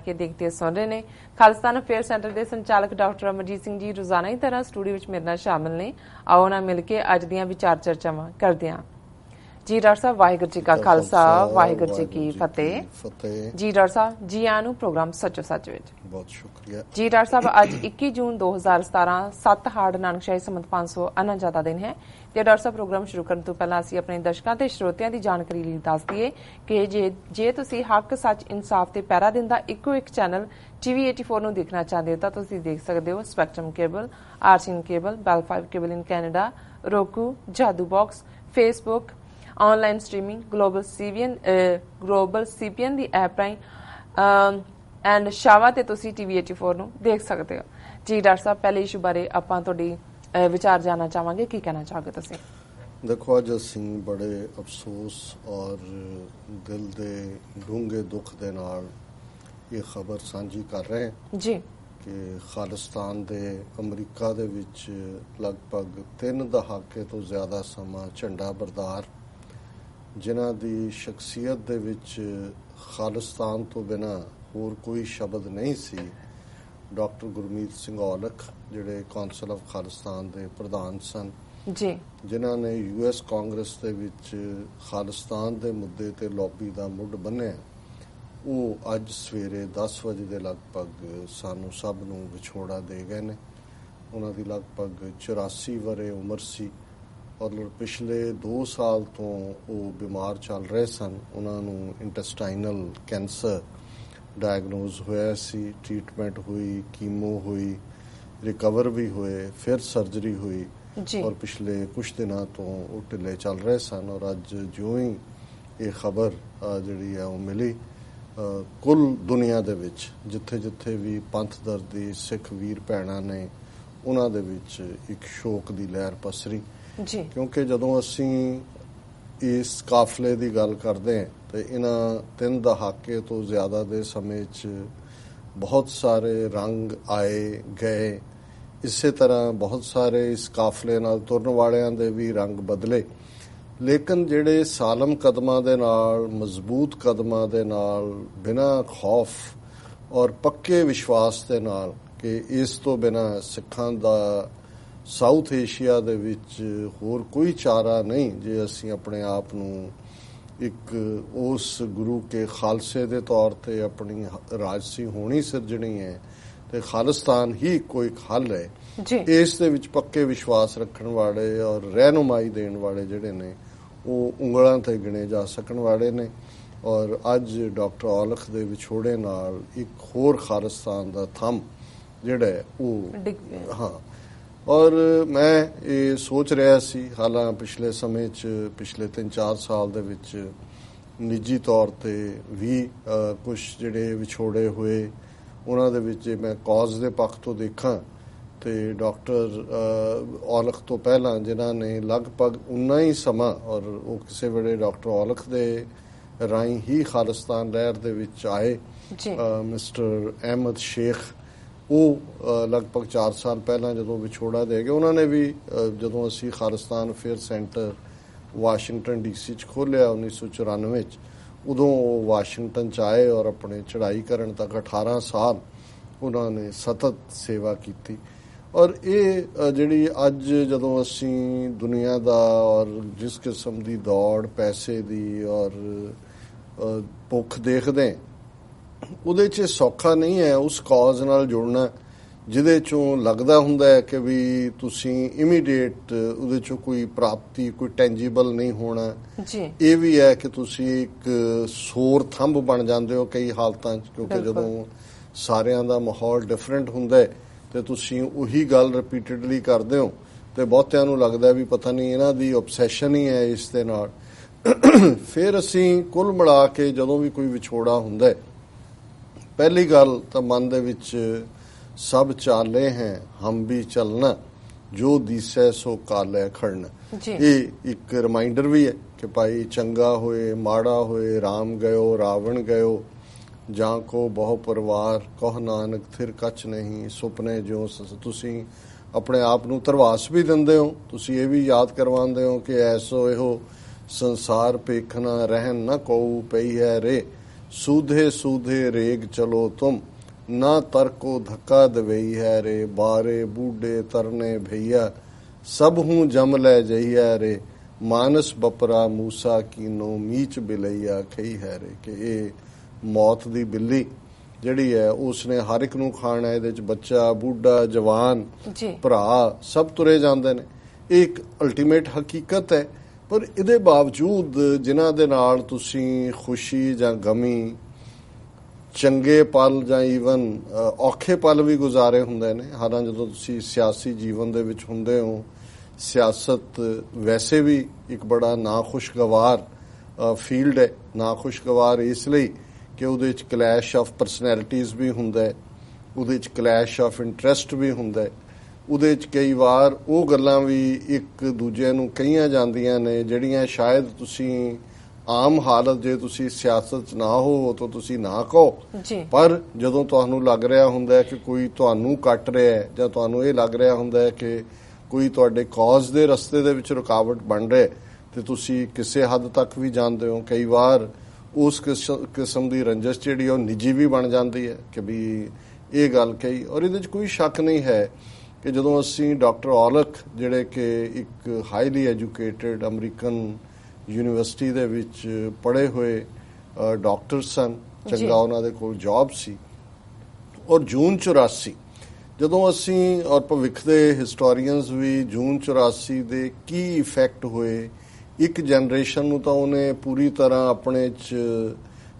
के देखते सुन रहे ने। खालिस्तान अफेयर सेंटर के संचालक डॉक्टर अमरजीत सिंह जी रोजाना की तरह स्टूडियो में मेरे नाल शामिल ने। आओ ना मिल के अज दियां विचार चर्चावां करदे हां। जी डॉक्टर साहब, वाहिगुरू जी का खालसा वाहिगुरू जी की फतेह। जी डॉक्टर साहब, जी आयां नूं प्रोग्राम सचो सच विच बहुत शुक्रिया जी। डॉक्टर साहब, अज 21 जून 2017 7 हाड़ नानकशाही संमत 549 का दिन है। तो डॉक्टर साहब, प्रोग्राम शुरू करने तो पहला असीं अपने दर्शकों ते श्रोतियां की जानकारी लई दस दईए कि जे तुसीं हक सच इंसाफ ते पैरा दिंदा इक्को एक चैनल TV 84 नूं देखना चाहते हो तो तुसीं देख सकते हो spectrum cable, RCN cable, Bell 5 cable in Canada, Roku, Jadoo box, Facebook, online streaming, global CPN दी ऐप राहीं एंड शावा ते तुसीं TV 84 नूं देख सकते हो। जी डॉक्टर साहब, पहले इशू बारे आपां तुहाडी विचार जानना चाहांगे, की कहना चाहोगे तुसीं? देखो, अज असीं बड़े अफसोस और दिल दे डूंगे दुख दे नाल ये खबर साझी कर रहे हैं जी कि खालिस्तान दे अमरीका दे विच लगभग 3 दहाके तो ज़्यादा समा झंडा बरदार जिन्हां दी शख्सियत दे विच खालिस्तान तो बिना होर कोई शब्द नहीं सी, डॉक्टर गुरमीत सिंह औलख जिहड़े कौंसल ऑफ खालिस्तान दे प्रधान सन जी, जिन्हां ने US कांग्रेस दे विच खालिस्तान दे मुद्दे ते लॉबी दा मुੱਢ ਬੰਨਿਆ, ਉਹ ਅੱਜ ਸਵੇਰੇ 10 ਵਜੇ ਦੇ ਲਗਭਗ ਸਾਨੂੰ ਸਭ ਨੂੰ ਵਿਛੋੜਾ ਦੇ ਗਏ ਨੇ। ਉਹਨਾਂ ਦੀ ਲਗਭਗ 84 ਵਰੇ ਉਮਰ ਸੀ ਔਰ ਪਿਛਲੇ 2 ਸਾਲ ਤੋਂ ਉਹ ਬਿਮਾਰ ਚੱਲ ਰਹੇ ਸਨ। ਉਹਨਾਂ ਨੂੰ ਇੰਟੈਸਟਾਈਨਲ ਕੈਂਸਰ ਡਾਇਗਨੋਜ਼ ਹੋਇਆ ਸੀ, ਟ੍ਰੀਟਮੈਂਟ ਹੋਈ, ਕੀਮੋ ਹੋਈ, ਰਿਕਵਰ ਵੀ ਹੋਏ, ਫਿਰ ਸਰਜਰੀ ਹੋਈ ਔਰ ਪਿਛਲੇ ਕੁਝ ਦਿਨਾਂ ਤੋਂ ਉਹ ਢਿੱਲੇ ਚੱਲ ਰਹੇ ਸਨ। ਔਰ ਅੱਜ ਜਿਉਂ ਹੀ ਇਹ ਖਬਰ ਜਿਹੜੀ ਹੈ ਉਹ ਮਿਲੀ, ਕੁੱਲ ਦੁਨੀਆ ਦੇ ਵਿੱਚ ਜਿੱਥੇ ਜਿੱਥੇ ਵੀ ਪੰਥ ਦਰਦੀ ਸਿੱਖ ਵੀਰ ਭੈਣਾਂ ਨੇ ਉਹਨਾਂ ਦੇ ਵਿੱਚ ਇੱਕ ਸ਼ੋਕ ਦੀ ਲਹਿਰ ਪਸਰੀ। ਕਿਉਂਕਿ ਜਦੋਂ ਅਸੀਂ ਇਸ ਕਾਫਲੇ ਦੀ ਗੱਲ ਕਰਦੇ ਹਾਂ ਤੇ ਇਹਨਾਂ 3 ਦਹਾਕੇ ਤੋਂ ਜ਼ਿਆਦਾ ਦੇ ਸਮੇਂ 'ਚ ਬਹੁਤ ਸਾਰੇ ਰੰਗ ਆਏ ਗਏ। ਇਸੇ ਤਰ੍ਹਾਂ ਬਹੁਤ ਸਾਰੇ ਇਸ ਕਾਫਲੇ ਨਾਲ ਤੁਰਨ ਵਾਲਿਆਂ ਦੇ ਵੀ ਰੰਗ ਬਦਲੇ, ਲੇਕਿਨ ਜਿਹੜੇ ਸਾਲਮ ਕਦਮਾਂ ਦੇ ਨਾਲ, ਮਜ਼ਬੂਤ ਕਦਮਾਂ ਦੇ ਨਾਲ, ਬਿਨਾਂ ਖੌਫ ਔਰ ਪੱਕੇ ਵਿਸ਼ਵਾਸ ਦੇ ਨਾਲ ਕਿ ਇਸ ਤੋਂ ਬਿਨਾਂ ਸਿੱਖਾਂ ਦਾ ਸਾਊਥ ਏਸ਼ੀਆ ਦੇ ਵਿੱਚ ਹੋਰ ਕੋਈ ਚਾਰਾ ਨਹੀਂ ਜੇ ਅਸੀਂ ਆਪਣੇ ਆਪ ਨੂੰ ਇੱਕ ਉਸ ਗੁਰੂ ਕੇ ਖਾਲਸੇ ਦੇ ਤੌਰ ਤੇ ਆਪਣੀ ਰਾਜਸੀ ਹੋਣੀ ਸਿਰਜਣੀ ਹੈ ਤੇ ਖਾਲਿਸਤਾਨ ਹੀ ਕੋਈ ਹੱਲ ਹੈ। ਇਸ ਦੇ ਵਿੱਚ ਪੱਕੇ ਵਿਸ਼ਵਾਸ ਰੱਖਣ ਵਾਲੇ ਔਰ ਰਹਿਨੁਮਾਈ ਦੇਣ ਵਾਲੇ ਜਿਹੜੇ ਨੇ ਉਹ ਉਂਗਲਾਂ ਤੇ ਗਿਣੇ ਜਾ ਸਕਣ ਵਾਲੇ ਨੇ। ਔਰ ਅੱਜ ਡਾਕਟਰ ਔਲਖ ਦੇ ਵਿਛੋੜੇ ਨਾਲ ਇੱਕ ਹੋਰ ਖਾਲਿਸਤਾਨ ਦਾ ਥੰਮ ਜਿਹੜਾ ਉਹ ਹਾਂ। ਔਰ ਮੈਂ ਇਹ ਸੋਚ ਰਿਹਾ ਸੀ, ਹਾਲਾਂ ਪਿਛਲੇ ਸਮੇਂ 'ਚ ਪਿਛਲੇ 3-4 ਸਾਲ ਦੇ ਵਿੱਚ ਨਿੱਜੀ ਤੌਰ ਤੇ ਵੀ ਕੁਝ ਜਿਹੜੇ ਵਿਛੋੜੇ ਹੋਏ, ਉਹਨਾਂ ਦੇ ਵਿੱਚ ਮੈਂ ਕੌਜ਼ ਦੇ ਪੱਖ ਤੋਂ ਦੇਖਾਂ ਤੇ ਡਾਕਟਰ ਔਲਖ ਤੋਂ ਪਹਿਲਾਂ ਜਿਨ੍ਹਾਂ ਨੇ ਲਗਭਗ ਉਨਾ ਹੀ ਸਮਾਂ, ਔਰ ਉਹ ਕਿਸੇ ਵੇਲੇ ਡਾਕਟਰ ਔਲਖ ਦੇ ਰਾਹੀਂ ਹੀ ਖਾਲਿਸਤਾਨ ਲਹਿਰ ਦੇ ਵਿੱਚ ਆਏ, ਮਿਸਟਰ ਅਹਿਮਦ ਸ਼ੇਖ, ਉਹ ਲਗਭਗ 4 ਸਾਲ ਪਹਿਲਾਂ ਜਦੋਂ ਵਿਛੋੜਾ ਦੇ ਗਏ, ਉਹਨਾਂ ਨੇ ਵੀ ਜਦੋਂ ਅਸੀਂ Khalistan affair centre Washington DC 'ਚ ਖੋਲ੍ਹਿਆ 1994 'ਚ, ਉਦੋਂ ਉਹ ਵਾਸ਼ਿੰਗਟਨ 'ਚ ਆਏ ਔਰ ਆਪਣੇ ਚੜ੍ਹਾਈ ਕਰਨ ਤੱਕ 18 ਸਾਲ ਉਹਨਾਂ ਨੇ ਸਤਤ ਸੇਵਾ ਕੀਤੀ। ਔਰ ਇਹ ਜਿਹੜੀ ਅੱਜ ਜਦੋਂ ਅਸੀਂ ਦੁਨੀਆ ਦਾ ਔਰ ਜਿਸ ਕਿਸਮ ਦੀ ਦੌੜ ਪੈਸੇ ਦੀ ਔਰ ਭੁੱਖ ਦੇਖਦੇ, ਉਹਦੇ 'ਚ ਸੌਖਾ ਨਹੀਂ ਹੈ ਉਸ ਕੌਜ਼ ਨਾਲ ਜੁੜਨਾ ਜਿਹਦੇ 'ਚੋਂ ਲੱਗਦਾ ਹੁੰਦਾ ਹੈ ਕਿ ਵੀ ਤੁਸੀਂ ਇਮੀਡੀਏਟ ਉਹਦੇ 'ਚੋਂ ਕੋਈ ਪ੍ਰਾਪਤੀ, ਕੋਈ ਟੈਂਜੀਬਲ ਨਹੀਂ ਹੋਣਾ। ਇਹ ਵੀ ਹੈ ਕਿ ਤੁਸੀਂ ਇੱਕ ਸੋਰ ਥੰਬ ਬਣ ਜਾਂਦੇ ਹੋ ਕਈ ਹਾਲਤਾਂ 'ਚ, ਕਿਉਂਕਿ ਜਦੋਂ ਸਾਰਿਆਂ ਦਾ ਮਾਹੌਲ ਡਿਫਰੈਂਟ ਹੁੰਦਾ ਤੇ ਤੁਸੀਂ ਉਹੀ ਗੱਲ ਰਿਪੀਟਡਲੀ ਕਰਦੇ ਹੋ ਤੇ ਬਹੁਤਿਆਂ ਨੂੰ ਲੱਗਦਾ ਵੀ ਪਤਾ ਨਹੀਂ ਇਹਨਾਂ ਦੀ ਓਬਸੈਸ਼ਨ ਹੀ ਹੈ ਇਸ ਦੇ ਨਾਲ। ਫਿਰ ਅਸੀਂ ਕੁੱਲ ਮਿਲਾ ਕੇ ਜਦੋਂ ਵੀ ਕੋਈ ਵਿਛੋੜਾ ਹੁੰਦਾ, ਪਹਿਲੀ ਗੱਲ ਤਾਂ ਮਨ ਦੇ ਵਿੱਚ ਸਭ ਚਾਲੇ ਹੈ ਹਮ ਵੀ ਚਲਣਾ, ਜੋ ਦਿਸੈ ਸੋ ਕਾਲੇ ਖੜਨਾ। ਇਹ ਇੱਕ ਰਿਮਾਈਂਡਰ ਵੀ ਹੈ ਕਿ ਭਾਈ ਚੰਗਾ ਹੋਏ ਮਾੜਾ ਹੋਏ, ਰਾਮ ਗਇਓ ਰਾਵਣ ਗਇਓ, ਜਾਂ ਕੋ ਬਹੁ ਪਰਿਵਾਰ ਕਹ ਨਾਨਕ ਥਿਰ ਕੱਚ ਨਹੀਂ, ਸੁਪਨੇ ਜਿਉਂ ਤੁਸੀਂ ਆਪਣੇ ਆਪ ਨੂੰ ਧਰਵਾਸ ਵੀ ਦਿੰਦੇ ਹੋ। ਤੁਸੀਂ ਇਹ ਵੀ ਯਾਦ ਕਰਵਾਉਂਦੇ ਹੋ ਕਿ ਐਸੋ ਇਹੋ ਸੰਸਾਰ ਪੇਖਣਾ ਰਹਿਣ ਨਾ ਕਉ ਪਈ ਹੈ ਰੇ, सूधे सूधे रेग चलो तुम, ना तरको धक्का दवई है रे, बारे बूढ़े तरने भैया, सब हूँ जम लै जइया रे, मानस बपरा मूसा कीनो, मीच बिलैया खई है रे। कि ਇਹ मौत ਦੀ ਬਿੱਲੀ ਜਿਹੜੀ ਹੈ ਉਸਨੇ ਹਰ ਇੱਕ ਨੂੰ ਖਾਣਾ, ਇਹਦੇ ਚ ਬੱਚਾ, ਬੁੱਢਾ, ਜਵਾਨ, ਭਰਾ ਸਭ ਤੁਰੇ ਜਾਂਦੇ ਨੇ। ਇਹ ਇੱਕ ਅਲਟੀਮੇਟ ਹਕੀਕਤ ਹੈ। ਪਰ ਇਹਦੇ ਬਾਵਜੂਦ ਜਿਨ੍ਹਾਂ ਦੇ ਨਾਲ ਤੁਸੀਂ ਖੁਸ਼ੀ ਜਾਂ ਗਮੀ, ਚੰਗੇ ਪਲ ਜਾਂ ਈਵਨ ਔਖੇ ਪਲ ਵੀ ਗੁਜ਼ਾਰੇ ਹੁੰਦੇ ਨੇ। ਹਾਲਾਂਕਿ ਜਦੋਂ ਤੁਸੀਂ ਸਿਆਸੀ ਜੀਵਨ ਦੇ ਵਿੱਚ ਹੁੰਦੇ ਹੋ, ਸਿਆਸਤ ਵੈਸੇ ਵੀ ਇੱਕ ਬੜਾ ਨਾਖੁਸ਼ਗਵਾਰ ਫੀਲਡ ਹੈ। ਨਾਖੁਸ਼ਗਵਾਰ ਇਸ ਲਈ ਕਿ ਉਹਦੇ 'ਚ ਕਲੈਸ਼ ਆਫ ਪਰਸਨੈਲਿਟੀਜ਼ ਵੀ ਹੁੰਦਾ ਹੈ, ਉਹਦੇ 'ਚ ਕਲੈਸ਼ ਆਫ ਇੰਟਰਸਟ ਵੀ ਹੁੰਦਾ ਹੈ, ਉਹਦੇ 'ਚ ਕਈ ਵਾਰ ਉਹ ਗੱਲਾਂ ਵੀ ਇੱਕ ਦੂਜੇ ਨੂੰ ਕਹੀਆਂ ਜਾਂਦੀਆਂ ਨੇ ਜਿਹੜੀਆਂ ਸ਼ਾਇਦ ਤੁਸੀਂ ਆਮ ਹਾਲਤ ਜੇ ਤੁਸੀਂ ਸਿਆਸਤ 'ਚ ਨਾ ਹੋ ਤਾਂ ਤੁਸੀਂ ਨਾ ਕਹੋ। ਪਰ ਜਦੋਂ ਤੁਹਾਨੂੰ ਲੱਗ ਰਿਹਾ ਹੁੰਦਾ ਕਿ ਕੋਈ ਤੁਹਾਨੂੰ ਕੱਟ ਰਿਹਾ ਹੈ ਜਾਂ ਤੁਹਾਨੂੰ ਇਹ ਲੱਗ ਰਿਹਾ ਹੁੰਦਾ ਕਿ ਕੋਈ ਤੁਹਾਡੇ ਕੌਜ਼ ਦੇ ਰਸਤੇ ਦੇ ਵਿੱਚ ਰੁਕਾਵਟ ਬਣ ਰਿਹਾ ਤੇ ਤੁਸੀਂ ਕਿਸੇ ਹੱਦ ਤੱਕ ਵੀ ਜਾਂਦੇ ਹੋ। ਕਈ ਵਾਰ ਉਸ ਕਿਸਮ ਦੀ ਰੰਜਿਸ਼ ਜਿਹੜੀ ਉਹ ਨਿੱਜੀ ਵੀ ਬਣ ਜਾਂਦੀ ਹੈ ਕਿ ਵੀ ਇਹ ਗੱਲ ਕਹੀ। ਔਰ ਇਹਦੇ 'ਚ ਕੋਈ ਸ਼ੱਕ ਨਹੀਂ ਹੈ ਕਿ ਜਦੋਂ ਅਸੀਂ ਡਾਕਟਰ ਔਲਖ ਜਿਹੜੇ ਕਿ ਇੱਕ ਹਾਈਲੀ ਐਜੂਕੇਟਿਡ ਅਮਰੀਕਨ ਯੂਨੀਵਰਸਿਟੀ ਦੇ ਵਿੱਚ ਪੜ੍ਹੇ ਹੋਏ ਡਾਕਟਰ ਸਨ, ਚੰਗਾ ਉਹਨਾਂ ਦੇ ਕੋਲ ਜੌਬ ਸੀ। ਔਰ ਜੂਨ 84 ਜਦੋਂ ਅਸੀਂ ਔਰ ਭਵਿੱਖ ਦੇ ਹਿਸਟੋਰੀਅਨਸ ਵੀ ਜੂਨ 84 ਦੇ ਕੀ ਇਫੈਕਟ ਹੋਏ, ਇੱਕ ਜਨਰੇਸ਼ਨ ਨੂੰ ਤਾਂ ਉਹਨੇ ਪੂਰੀ ਤਰ੍ਹਾਂ ਆਪਣੇ 'ਚ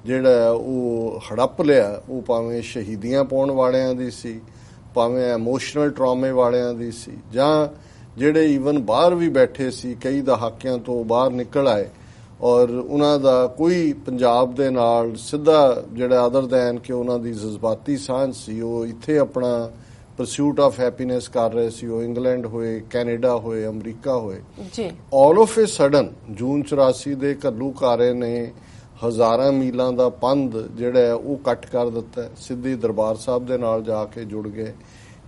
ਜਿਹੜਾ ਉਹ ਹੜੱਪ ਲਿਆ। ਉਹ ਭਾਵੇਂ ਸ਼ਹੀਦੀਆਂ ਪਾਉਣ ਵਾਲਿਆਂ ਦੀ ਸੀ, ਭਾਵੇਂ ਐਮੋਸ਼ਨਲ ਟਰਾਮੇ ਵਾਲਿਆਂ ਦੀ ਸੀ, ਜਾਂ ਜਿਹੜੇ ਈਵਨ ਬਾਹਰ ਵੀ ਬੈਠੇ ਸੀ, ਕਈ ਦਹਾਕਿਆਂ ਤੋਂ ਬਾਹਰ ਨਿਕਲ ਆਏ ਔਰ ਉਹਨਾਂ ਦਾ ਕੋਈ ਪੰਜਾਬ ਦੇ ਨਾਲ ਸਿੱਧਾ ਜਿਹੜਾ ਅਦਰ ਦੈਨ ਕਿ ਉਹਨਾਂ ਦੀ ਜਜ਼ਬਾਤੀ ਸਾਂਝ ਸੀ, ਉਹ ਇੱਥੇ ਆਪਣਾ ਪਰਸੂਟ ਆਫ ਹੈਪੀਨੈਸ ਕਰ ਰਹੇ ਸੀ। ਉਹ ਇੰਗਲੈਂਡ ਹੋਏ, ਕੈਨੇਡਾ ਹੋਏ, ਅਮਰੀਕਾ ਹੋਏ। ਆਲ ਆਫ ਏ ਸਡਨ ਜੂਨ 84 ਦੇ ਘੱਲੂਘਾਰੇ ਨੇ ਹਜ਼ਾਰਾਂ ਮੀਲਾਂ ਦਾ ਪੰਧ ਜਿਹੜਾ ਉਹ ਕੱਟ ਕਰ ਦਿੱਤਾ। ਸਿੱਧੀ ਦਰਬਾਰ ਸਾਹਿਬ ਦੇ ਨਾਲ ਜਾ ਕੇ ਜੁੜ ਗਏ।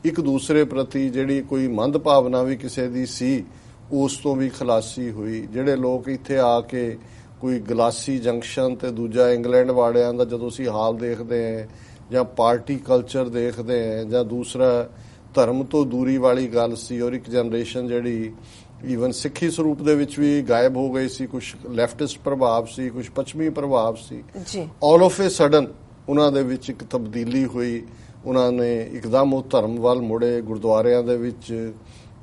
ਇੱਕ ਦੂਸਰੇ ਪ੍ਰਤੀ ਜਿਹੜੀ ਕੋਈ ਮੰਦ ਭਾਵਨਾ ਵੀ ਕਿਸੇ ਦੀ ਸੀ ਉਸ ਤੋਂ ਵੀ ਖਲਾਸੀ ਹੋਈ। ਜਿਹੜੇ ਲੋਕ ਇੱਥੇ ਆ ਕੇ ਕੋਈ ਗਲਾਸੀ ਜੰਕਸ਼ਨ ਤੇ ਦੂਜਾ ਇੰਗਲੈਂਡ ਵਾਲਿਆਂ ਦਾ ਜਦੋਂ ਅਸੀਂ ਹਾਲ ਦੇਖਦੇ ਹਾਂ ਜਾਂ ਪਾਰਟੀ ਕਲਚਰ ਦੇਖਦੇ ਹਾਂ ਜਾਂ ਦੂਸਰਾ ਧਰਮ ਤੋਂ ਦੂਰੀ ਵਾਲੀ ਗੱਲ ਸੀ। ਔਰ ਇੱਕ ਜਨਰੇਸ਼ਨ ਜਿਹੜੀ ਈਵਨ ਸਿੱਖੀ ਸਰੂਪ ਦੇ ਵਿੱਚ ਵੀ ਗਾਇਬ ਹੋ ਗਈ ਸੀ। ਕੁਝ ਲੈਫਟਿਸਟ ਪ੍ਰਭਾਵ ਸੀ, ਕੁਝ ਪੱਛਮੀ ਪ੍ਰਭਾਵ ਸੀ। ਆਲ ਆਫ ਏ ਸਡਨ ਉਹਨਾਂ ਦੇ ਵਿੱਚ ਇੱਕ ਤਬਦੀਲੀ ਹੋਈ। ਉਹਨਾਂ ਨੇ ਇੱਕਦਮ ਉਹ ਧਰਮ ਵੱਲ ਮੁੜੇ। ਗੁਰਦੁਆਰਿਆਂ ਦੇ ਵਿੱਚ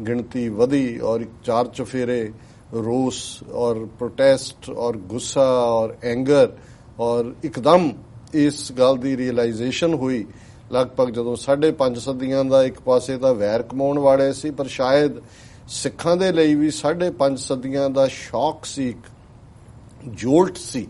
ਗਿਣਤੀ ਵਧੀ ਔਰ ਇੱਕ ਚਾਰ ਚਫੇਰੇ ਰੋਸ ਔਰ ਪ੍ਰੋਟੈਸਟ ਔਰ ਗੁੱਸਾ ਔਰ ਐਂਗਰ ਔਰ ਇੱਕਦਮ ਇਸ ਗੱਲ ਦੀ ਰੀਅਲਾਈਜੇਸ਼ਨ ਹੋਈ। ਲਗਭਗ ਜਦੋਂ 5.5 ਸਦੀਆਂ ਦਾ ਇੱਕ ਪਾਸੇ ਤਾਂ ਵੈਰ ਕਮਾਉਣ ਵਾਲੇ ਸੀ, ਪਰ ਸ਼ਾਇਦ ਸਿੱਖਾਂ ਦੇ ਲਈ ਵੀ 5.5 ਸਦੀਆਂ ਦਾ ਸ਼ੌਕ ਸੀ, ਜੋਲਟ ਸੀ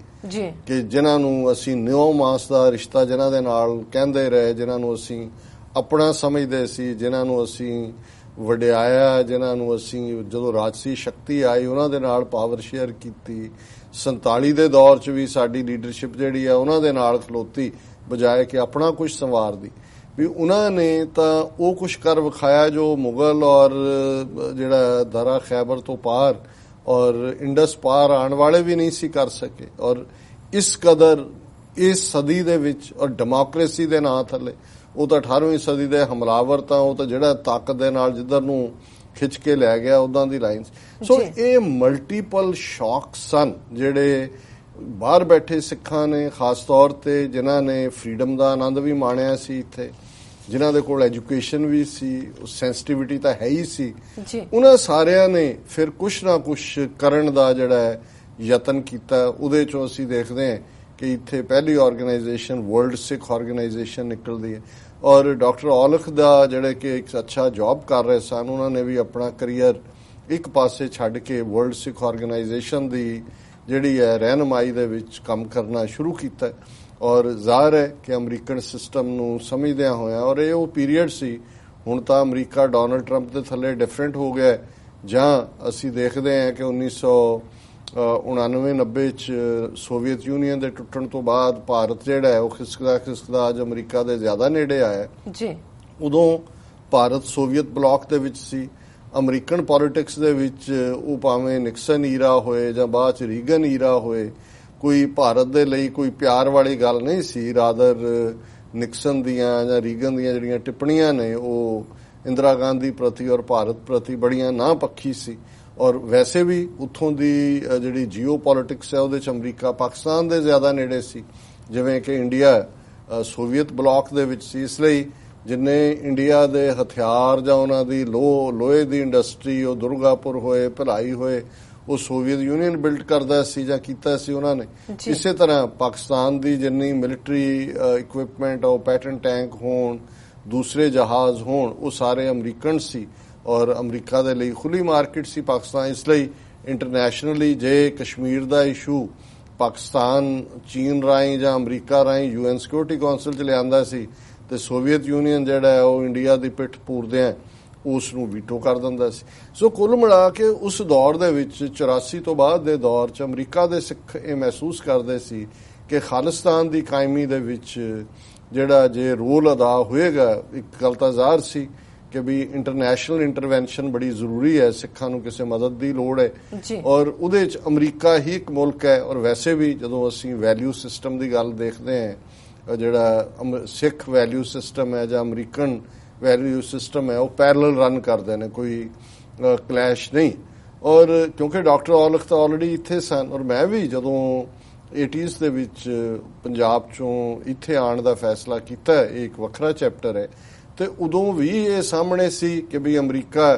ਕਿ ਜਿਨ੍ਹਾਂ ਨੂੰ ਅਸੀਂ ਨਿਉ ਮਾਸ ਦਾ ਰਿਸ਼ਤਾ ਜਿਨ੍ਹਾਂ ਦੇ ਨਾਲ ਕਹਿੰਦੇ ਰਹੇ, ਜਿਨ੍ਹਾਂ ਨੂੰ ਅਸੀਂ ਆਪਣਾ ਸਮਝਦੇ ਸੀ, ਜਿਨ੍ਹਾਂ ਨੂੰ ਅਸੀਂ ਵਡਿਆਇਆ, ਜਿਨ੍ਹਾਂ ਨੂੰ ਅਸੀਂ ਜਦੋਂ ਰਾਜਸੀ ਸ਼ਕਤੀ ਆਈ ਉਹਨਾਂ ਦੇ ਨਾਲ ਪਾਵਰ ਸ਼ੇਅਰ ਕੀਤੀ। 47 ਦੇ ਦੌਰ 'ਚ ਵੀ ਸਾਡੀ ਲੀਡਰਸ਼ਿਪ ਜਿਹੜੀ ਆ ਉਹਨਾਂ ਦੇ ਨਾਲ ਖਲੋਤੀ ਬਜਾਏ ਕਿ ਆਪਣਾ ਕੁਝ ਸੰਵਾਰਦੀ। ਵੀ ਉਹਨਾਂ ਨੇ ਤਾਂ ਉਹ ਕੁਝ ਕਰ ਵਿਖਾਇਆ ਜੋ ਮੁਗਲ ਔਰ ਜਿਹੜਾ ਦਰਾ ਖੈਬਰ ਤੋਂ ਪਾਰ ਔਰ ਇੰਡਸ ਪਾਰ ਆਉਣ ਵਾਲੇ ਵੀ ਨਹੀਂ ਸੀ ਕਰ ਸਕੇ। ਔਰ ਇਸ ਕਦਰ ਇਸ ਸਦੀ ਦੇ ਵਿੱਚ ਔਰ ਡੈਮੋਕ੍ਰੇਸੀ ਦੇ ਨਾਂ ਥੱਲੇ ਉਹ ਤਾਂ 18ਵੀਂ ਸਦੀ ਦੇ ਹਮਲਾਵਰ ਤਾਂ ਉਹ ਤਾਂ ਜਿਹੜਾ ਤਾਕਤ ਦੇ ਨਾਲ ਜਿੱਧਰ ਨੂੰ ਖਿੱਚ ਕੇ ਲੈ ਗਿਆ ਉਦਾਂ ਦੀ ਲਾਈਨ। ਸੋ ਇਹ ਮਲਟੀਪਲ ਸ਼ੌਕ ਸਨ ਜਿਹੜੇ ਬਾਹਰ ਬੈਠੇ ਸਿੱਖਾਂ ਨੇ, ਖਾਸ ਤੌਰ ਤੇ ਜਿਨ੍ਹਾਂ ਨੇ ਫਰੀडम ਦਾ ਆਨੰਦ ਵੀ ਮਾਣਿਆ ਸੀ ਇੱਥੇ, ਜਿਨ੍ਹਾਂ ਦੇ ਕੋਲ ਐਜੂਕੇਸ਼ਨ ਵੀ ਸੀ, ਸੈਂਸਿਟੀਵਿਟੀ ਤਾਂ ਹੈ ਹੀ ਸੀ। ਉਹਨਾਂ ਸਾਰਿਆਂ ਨੇ ਫਿਰ ਕੁਛ ਨਾ ਕੁਛ ਕਰਨ ਦਾ ਜਿਹੜਾ ਯਤਨ ਕੀਤਾ। ਉਹਦੇ ਚੋਂ ਅਸੀਂ ਦੇਖਦੇ ਹਾਂ ਕਿ ਇੱਥੇ ਪਹਿਲੀ ਆਰਗੇਨਾਈਜੇਸ਼ਨ ਵਰਲਡ ਸਿੱਖ ਆਰਗੇਨਾਈਜੇਸ਼ਨ ਨਿਕਲਦੀ ਹੈ ਔਰ ਡਾਕਟਰ ਔਲਖ ਦਾ ਜਿਹੜੇ ਕਿ ਇੱਕ ਅੱਛਾ ਜੌਬ ਕਰ ਰਹੇ ਸਨ, ਉਹਨਾਂ ਨੇ ਵੀ ਆਪਣਾ ਕਰੀਅਰ ਇੱਕ ਪਾਸੇ ਛੱਡ ਕੇ ਵਰਲਡ ਸਿੱਖ ਆਰਗੇਨਾਈਜੇਸ਼ਨ ਦੀ ਜਿਹੜੀ ਹੈ ਰਹਿਨੁਮਾਈ ਦੇ ਵਿੱਚ ਕੰਮ ਕਰਨਾ ਸ਼ੁਰੂ ਕੀਤਾ। ਔਰ ਜ਼ਾਹਰ ਹੈ ਕਿ ਅਮਰੀਕਨ ਸਿਸਟਮ ਨੂੰ ਸਮਝਦਿਆਂ ਹੋਇਆ, ਔਰ ਇਹ ਉਹ ਪੀਰੀਅਡ ਸੀ, ਹੁਣ ਤਾਂ ਅਮਰੀਕਾ ਡੋਨਲਡ ਟਰੰਪ ਦੇ ਥੱਲੇ ਡਿਫਰੈਂਟ ਹੋ ਗਿਆ ਜਾਂ ਅਸੀਂ ਦੇਖਦੇ ਹਾਂ ਕਿ 1999-90 ਚ ਸੋਵੀਅਤ ਯੂਨੀਅਨ ਦੇ ਟੁੱਟਣ ਤੋਂ ਬਾਅਦ ਭਾਰਤ ਜਿਹੜਾ ਹੈ ਉਹ ਖਿਸਕਦਾ ਅੱਜ ਅਮਰੀਕਾ ਦੇ ਜ਼ਿਆਦਾ ਨੇੜੇ ਆਇਆ ਜੀ। ਉਦੋਂ ਭਾਰਤ ਸੋਵੀਅਤ ਬਲਾਕ ਦੇ ਵਿੱਚ ਸੀ। ਅਮਰੀਕਨ ਪੋਲਿਟਿਕਸ ਦੇ ਵਿੱਚ ਉਹ ਭਾਵੇਂ ਨਿਕਸਨ ਈਰਾ ਹੋਏ ਜਾਂ ਬਾਅਦ ਚ ਰੀਗਨ ਈਰਾ ਹੋਏ, ਕੋਈ ਭਾਰਤ ਦੇ ਲਈ ਕੋਈ ਪਿਆਰ ਵਾਲੀ ਗੱਲ ਨਹੀਂ ਸੀ। ਰਾਦਰ ਨਿਕਸਨ ਦੀਆਂ ਜਾਂ ਰੀਗਨ ਦੀਆਂ ਜਿਹੜੀਆਂ ਟਿੱਪਣੀਆਂ ਨੇ ਉਹ ਇੰਦਰਾ ਗਾਂਧੀ ਪ੍ਰਤੀ ਔਰ ਭਾਰਤ ਪ੍ਰਤੀ ਬੜੀਆਂ ਨਾ ਪੱਖੀ ਸੀ। ਔਰ ਵੈਸੇ ਵੀ ਉੱਥੋਂ ਦੀ ਜਿਹੜੀ ਜੀਓ ਪੋਲਿਟਿਕਸ ਹੈ ਉਹਦੇ 'ਚ ਅਮਰੀਕਾ ਪਾਕਿਸਤਾਨ ਦੇ ਜ਼ਿਆਦਾ ਨੇੜੇ ਸੀ, ਜਿਵੇਂ ਕਿ ਇੰਡੀਆ ਸੋਵੀਅਤ ਬਲਾਕ ਦੇ ਵਿੱਚ ਸੀ। ਇਸ ਲਈ ਜਿੰਨੇ ਇੰਡੀਆ ਦੇ ਹਥਿਆਰ ਜਾਂ ਉਹਨਾਂ ਦੀ ਲੋਹੇ ਦੀ ਇੰਡਸਟਰੀ, ਉਹ ਦੁਰਗਾਪੁਰ ਹੋਏ, ਭਿਲਾਈ ਹੋਏ, ਉਹ ਸੋਵੀਅਤ ਯੂਨੀਅਨ ਬਿਲਡ ਕਰਦਾ ਸੀ ਜਾਂ ਕੀਤਾ ਸੀ ਉਹਨਾਂ ਨੇ। ਇਸੇ ਤਰ੍ਹਾਂ ਪਾਕਿਸਤਾਨ ਦੀ ਜਿੰਨੀ ਮਿਲਟਰੀ ਇਕਵਿਪਮੈਂਟ, ਉਹ ਪੈਟਰਨ ਟੈਂਕ ਹੋਣ, ਦੂਸਰੇ ਜਹਾਜ਼ ਹੋਣ, ਉਹ ਸਾਰੇ ਅਮਰੀਕਨ ਸੀ ਔਰ ਅਮਰੀਕਾ ਦੇ ਲਈ ਖੁੱਲੀ ਮਾਰਕੀਟ ਸੀ ਪਾਕਿਸਤਾਨ। ਇਸ ਲਈ ਇੰਟਰਨੈਸ਼ਨਲੀ ਜੇ ਕਸ਼ਮੀਰ ਦਾ ਇਸ਼ੂ ਪਾਕਿਸਤਾਨ ਚੀਨ ਰਾਹੀਂ ਜਾਂ ਅਮਰੀਕਾ ਰਾਹੀਂ UN ਸਿਕਿਉਰਿਟੀ ਕੌਂਸਲ 'ਚ ਲਿਆਂਦਾ ਸੀ ਤੇ ਸੋਵੀਅਤ ਯੂਨੀਅਨ ਜਿਹੜਾ ਹੈ ਉਹ ਇੰਡੀਆ ਦੀ ਪਿੱਠ ਪੂਰਦਿਆਂ ਉਸ ਨੂੰ ਵੀਟੋ ਕਰ ਦਿੰਦਾ ਸੀ। ਸੋ ਕੁੱਲ ਮਿਲਾ ਕੇ ਉਸ ਦੌਰ ਦੇ ਵਿੱਚ 84 ਤੋਂ ਬਾਅਦ ਦੇ ਦੌਰ 'ਚ ਅਮਰੀਕਾ ਦੇ ਸਿੱਖ ਇਹ ਮਹਿਸੂਸ ਕਰਦੇ ਸੀ ਕਿ ਖਾਲਿਸਤਾਨ ਦੀ ਕਾਇਮੀ ਦੇ ਵਿੱਚ ਜਿਹੜਾ ਜੇ ਰੋਲ ਅਦਾ ਹੋਏਗਾ, ਇੱਕ ਗੱਲ ਤਾਂ ਜ਼ਾਹਰ ਸੀ ਕਿ ਵੀ ਇੰਟਰਨੈਸ਼ਨਲ ਇੰਟਰਵੈਂਸ਼ਨ ਬੜੀ ਜ਼ਰੂਰੀ ਹੈ, ਸਿੱਖਾਂ ਨੂੰ ਕਿਸੇ ਮਦਦ ਦੀ ਲੋੜ ਹੈ ਔਰ ਉਹਦੇ 'ਚ ਅਮਰੀਕਾ ਹੀ ਇੱਕ ਮੁਲਕ ਹੈ। ਔਰ ਵੈਸੇ ਵੀ ਜਦੋਂ ਅਸੀਂ ਵੈਲਿਊ ਸਿਸਟਮ ਦੀ ਗੱਲ ਦੇਖਦੇ ਹਾਂ, ਜਿਹੜਾ ਸਿੱਖ ਵੈਲਿਊ ਸਿਸਟਮ ਹੈ ਜਾਂ ਅਮਰੀਕਨ ਵੈਲਿਊ ਸਿਸਟਮ ਹੈ, ਉਹ ਪੈਰਲਲ ਰਨ ਕਰਦੇ ਨੇ, ਕੋਈ ਕਲੈਸ਼ ਨਹੀਂ। ਔਰ ਕਿਉਂਕਿ ਡਾਕਟਰ ਔਲਖ ਤਾਂ ਆਲਰੇਡੀ ਇੱਥੇ ਸਨ ਔਰ ਮੈਂ ਵੀ ਜਦੋਂ 80s ਦੇ ਵਿੱਚ ਪੰਜਾਬ 'ਚੋਂ ਇੱਥੇ ਆਉਣ ਦਾ ਫੈਸਲਾ ਕੀਤਾ, ਇਹ ਇੱਕ ਵੱਖਰਾ ਚੈਪਟਰ ਹੈ, ਤੇ ਉਦੋਂ ਵੀ ਇਹ ਸਾਹਮਣੇ ਸੀ ਕਿ ਵੀ ਅਮਰੀਕਾ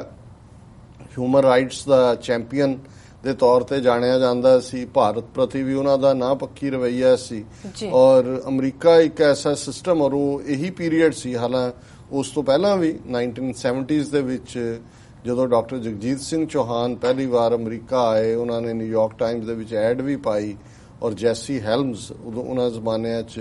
ਹਿਊਮਨ ਰਾਈਟਸ ਦਾ ਚੈਂਪੀਅਨ ਦੇ ਤੌਰ ਤੇ ਜਾਣਿਆ ਜਾਂਦਾ ਸੀ। ਭਾਰਤ ਪ੍ਰਤੀ ਵੀ ਉਹਨਾਂ ਦਾ ਨਾ ਪੱਖੀ ਰਵੱਈਆ ਸੀ ਔਰ ਅਮਰੀਕਾ ਇੱਕ ਐਸਾ ਸਿਸਟਮ, ਔਰ ਉਹ ਇਹੀ ਪੀਰੀਅਡ ਸੀ, ਹਾਲਾਂਕਿ ਉਸ ਤੋਂ ਪਹਿਲਾਂ ਵੀ 1970s ਦੇ ਵਿੱਚ ਜਦੋਂ ਡਾਕਟਰ ਜਗਜੀਤ ਸਿੰਘ ਚੌਹਾਨ ਪਹਿਲੀ ਵਾਰ ਅਮਰੀਕਾ ਆਏ, ਉਹਨਾਂ ਨੇ ਨਿਊਯਾਰਕ ਟਾਈਮਜ਼ ਦੇ ਵਿੱਚ ਐਡ ਵੀ ਪਾਈ ਔਰ ਜੈਸੀ ਹੈਲਮਜ਼ ਉਦੋਂ ਉਹਨਾਂ ਜ਼ਮਾਨਿਆਂ 'ਚ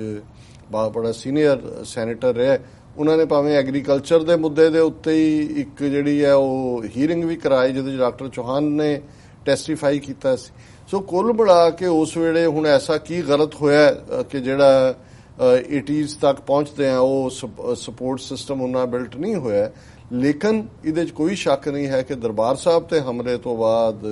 ਬੜਾ ਸੀਨੀਅਰ ਸੈਨੇਟਰ ਰਿਹਾ, ਉਹਨਾਂ ਨੇ ਭਾਵੇਂ ਐਗਰੀਕਲਚਰ ਦੇ ਮੁੱਦੇ ਦੇ ਉੱਤੇ ਹੀ ਇੱਕ ਜਿਹੜੀ ਹੈ ਉਹ ਹੀਅਰਿੰਗ ਵੀ ਕਰਾਈ ਜਿਹਦੇ 'ਚ ਡਾਕਟਰ ਚੌਹਾਨ ਨੇ ਟੈਸਟੀਫਾਈ ਕੀਤਾ ਸੀ। ਸੋ ਕੁੱਲ ਮਿਲਾ ਕੇ ਉਸ ਵੇਲੇ ਹੁਣ ਐਸਾ ਕੀ ਗਲਤ ਹੋਇਆ ਕਿ ਜਿਹੜਾ 80s ਤੱਕ ਪਹੁੰਚਦੇ ਆ ਉਹ ਸਪੋਰਟ ਸਿਸਟਮ ਉਹਨਾਂ ਬਿਲਟ ਨਹੀਂ ਹੋਇਆ। ਲੇਕਿਨ ਇਹਦੇ 'ਚ ਕੋਈ ਸ਼ੱਕ ਨਹੀਂ ਹੈ ਕਿ ਦਰਬਾਰ ਸਾਹਿਬ ਤੇ ਹਮਲੇ ਤੋਂ ਬਾਅਦ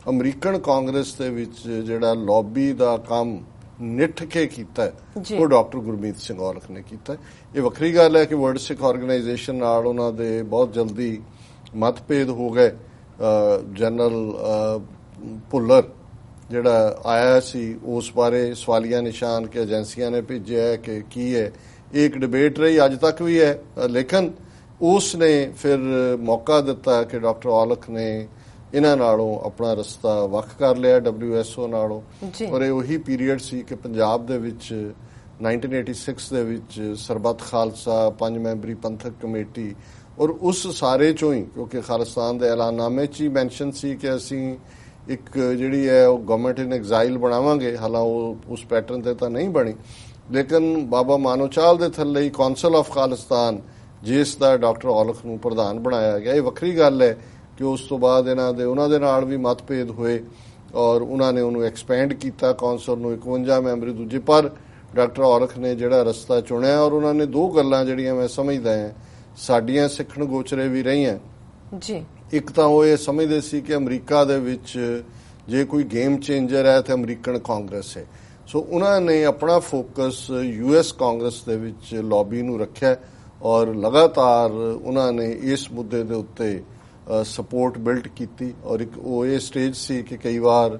ਅਮਰੀਕਨ ਕਾਂਗਰਸ ਦੇ ਵਿੱਚ ਜਿਹੜਾ ਲੌਬੀ ਦਾ ਕੰਮ ਨਿੱਠ ਕੇ ਕੀਤਾ ਉਹ ਡਾਕਟਰ ਗੁਰਮੀਤ ਸਿੰਘ ਔਲਖ ਨੇ ਕੀਤਾ। ਇਹ ਵੱਖਰੀ ਗੱਲ ਹੈ ਕਿ ਵਰਲਡ ਸਿੱਖ ਆਰਗੇਨਾਈਜੇਸ਼ਨ ਨਾਲ ਉਹਨਾਂ ਦੇ ਬਹੁਤ ਜਲਦੀ ਮਤਭੇਦ ਹੋ ਗਏ। ਜਨਰਲ ਭੁੱਲਰ ਜਿਹੜਾ ਆਇਆ ਸੀ ਉਸ ਬਾਰੇ ਸਵਾਲੀਆ ਨਿਸ਼ਾਨ ਕਿ ਏਜੰਸੀਆਂ ਨੇ ਭੇਜਿਆ ਕਿ ਕੀ ਹੈ, ਇਹ ਇੱਕ ਡਿਬੇਟ ਰਹੀ, ਅੱਜ ਤੱਕ ਵੀ ਹੈ। ਲੇਕਿਨ ਉਸ ਨੇ ਫਿਰ ਮੌਕਾ ਦਿੱਤਾ ਕਿ ਡਾਕਟਰ ਔਲਖ ਨੇ ਇਹਨਾਂ ਨਾਲੋਂ ਆਪਣਾ ਰਸਤਾ ਵੱਖ ਕਰ ਲਿਆ WSO ਨਾਲੋਂ। ਔਰ ਇਹ ਉਹੀ ਪੀਰੀਅਡ ਸੀ ਕਿ ਪੰਜਾਬ ਦੇ ਵਿੱਚ 1986 ਦੇ ਵਿੱਚ ਸਰਬੱਤ ਖਾਲਸਾ 5 ਮੈਂਬਰੀ ਪੰਥਕ ਕਮੇਟੀ ਔਰ ਉਸ ਸਾਰੇ ਚੋਂ ਹੀ, ਕਿਉਂਕਿ ਖਾਲਿਸਤਾਨ ਦੇ ਐਲਾਨਨਾਮੇ 'ਚ ਹੀ ਮੈਂਸ਼ਨ ਸੀ ਕਿ ਅਸੀਂ ਇੱਕ ਜਿਹੜੀ ਹੈ ਉਹ ਗਵਰਨਮੈਂਟ ਇਨ ਐਗਜ਼ਾਈਲ ਬਣਾਵਾਂਗੇ, ਹਾਲਾਂਕਿ ਉਹ ਉਸ ਪੈਟਰਨ ਤੇ ਤਾਂ ਨਹੀਂ ਬਣੀ, ਲੇਕਿਨ ਬਾਬਾ ਮਾਨੋਚਾਲ ਦੇ ਥੱਲੇ ਹੀ ਕੌਂਸਲ ਆਫ ਖਾਲਿਸਤਾਨ ਜਿਸ ਦਾ ਡਾਕਟਰ ਔਲਖ ਨੂੰ ਪ੍ਰਧਾਨ ਬਣਾਇਆ ਗਿਆ। ਇਹ ਵੱਖਰੀ ਗੱਲ ਹੈ ਕਿ ਉਸ ਤੋਂ ਬਾਅਦ ਉਹਨਾਂ ਦੇ ਨਾਲ ਵੀ ਮਤਭੇਦ ਹੋਏ ਔਰ ਉਹਨਾਂ ਨੇ ਉਹਨੂੰ ਐਕਸਪੈਂਡ ਕੀਤਾ ਕੌਂਸਲ ਨੂੰ 51 ਮੈਂਬਰੀ ਦੂਜੇ। ਪਰ ਡਾਕਟਰ ਔਲਖ ਨੇ ਜਿਹੜਾ ਰਸਤਾ ਚੁਣਿਆ ਔਰ ਉਹਨਾਂ ਨੇ ਦੋ ਗੱਲਾਂ ਜਿਹੜੀਆਂ ਮੈਂ ਸਮਝਦਾ ਹਾਂ ਸਾਡੀਆਂ ਸਿੱਖਣ ਗੋਚਰੇ ਵੀ ਰਹੀਆਂ ਜੀ। ਇੱਕ ਤਾਂ ਉਹ ਇਹ ਸਮਝਦੇ ਸੀ ਕਿ ਅਮਰੀਕਾ ਦੇ ਵਿੱਚ ਜੇ ਕੋਈ ਗੇਮ ਚੇਂਜਰ ਹੈ ਤੇ ਅਮਰੀਕਨ ਕਾਂਗਰਸ ਹੈ। ਸੋ ਉਹਨਾਂ ਨੇ ਆਪਣਾ ਫੋਕਸ US ਕਾਂਗਰਸ ਦੇ ਵਿੱਚ ਲੌਬੀ ਨੂੰ ਰੱਖਿਆ ਔਰ ਲਗਾਤਾਰ ਉਹਨਾਂ ਨੇ ਇਸ ਮੁੱਦੇ ਦੇ ਉੱਤੇ ਸਪੋਰਟ ਬਿਲਡ ਕੀਤੀ। ਔਰ ਇੱਕ ਉਹ ਇਹ ਸਟੇਜ ਸੀ ਕਿ ਕਈ ਵਾਰ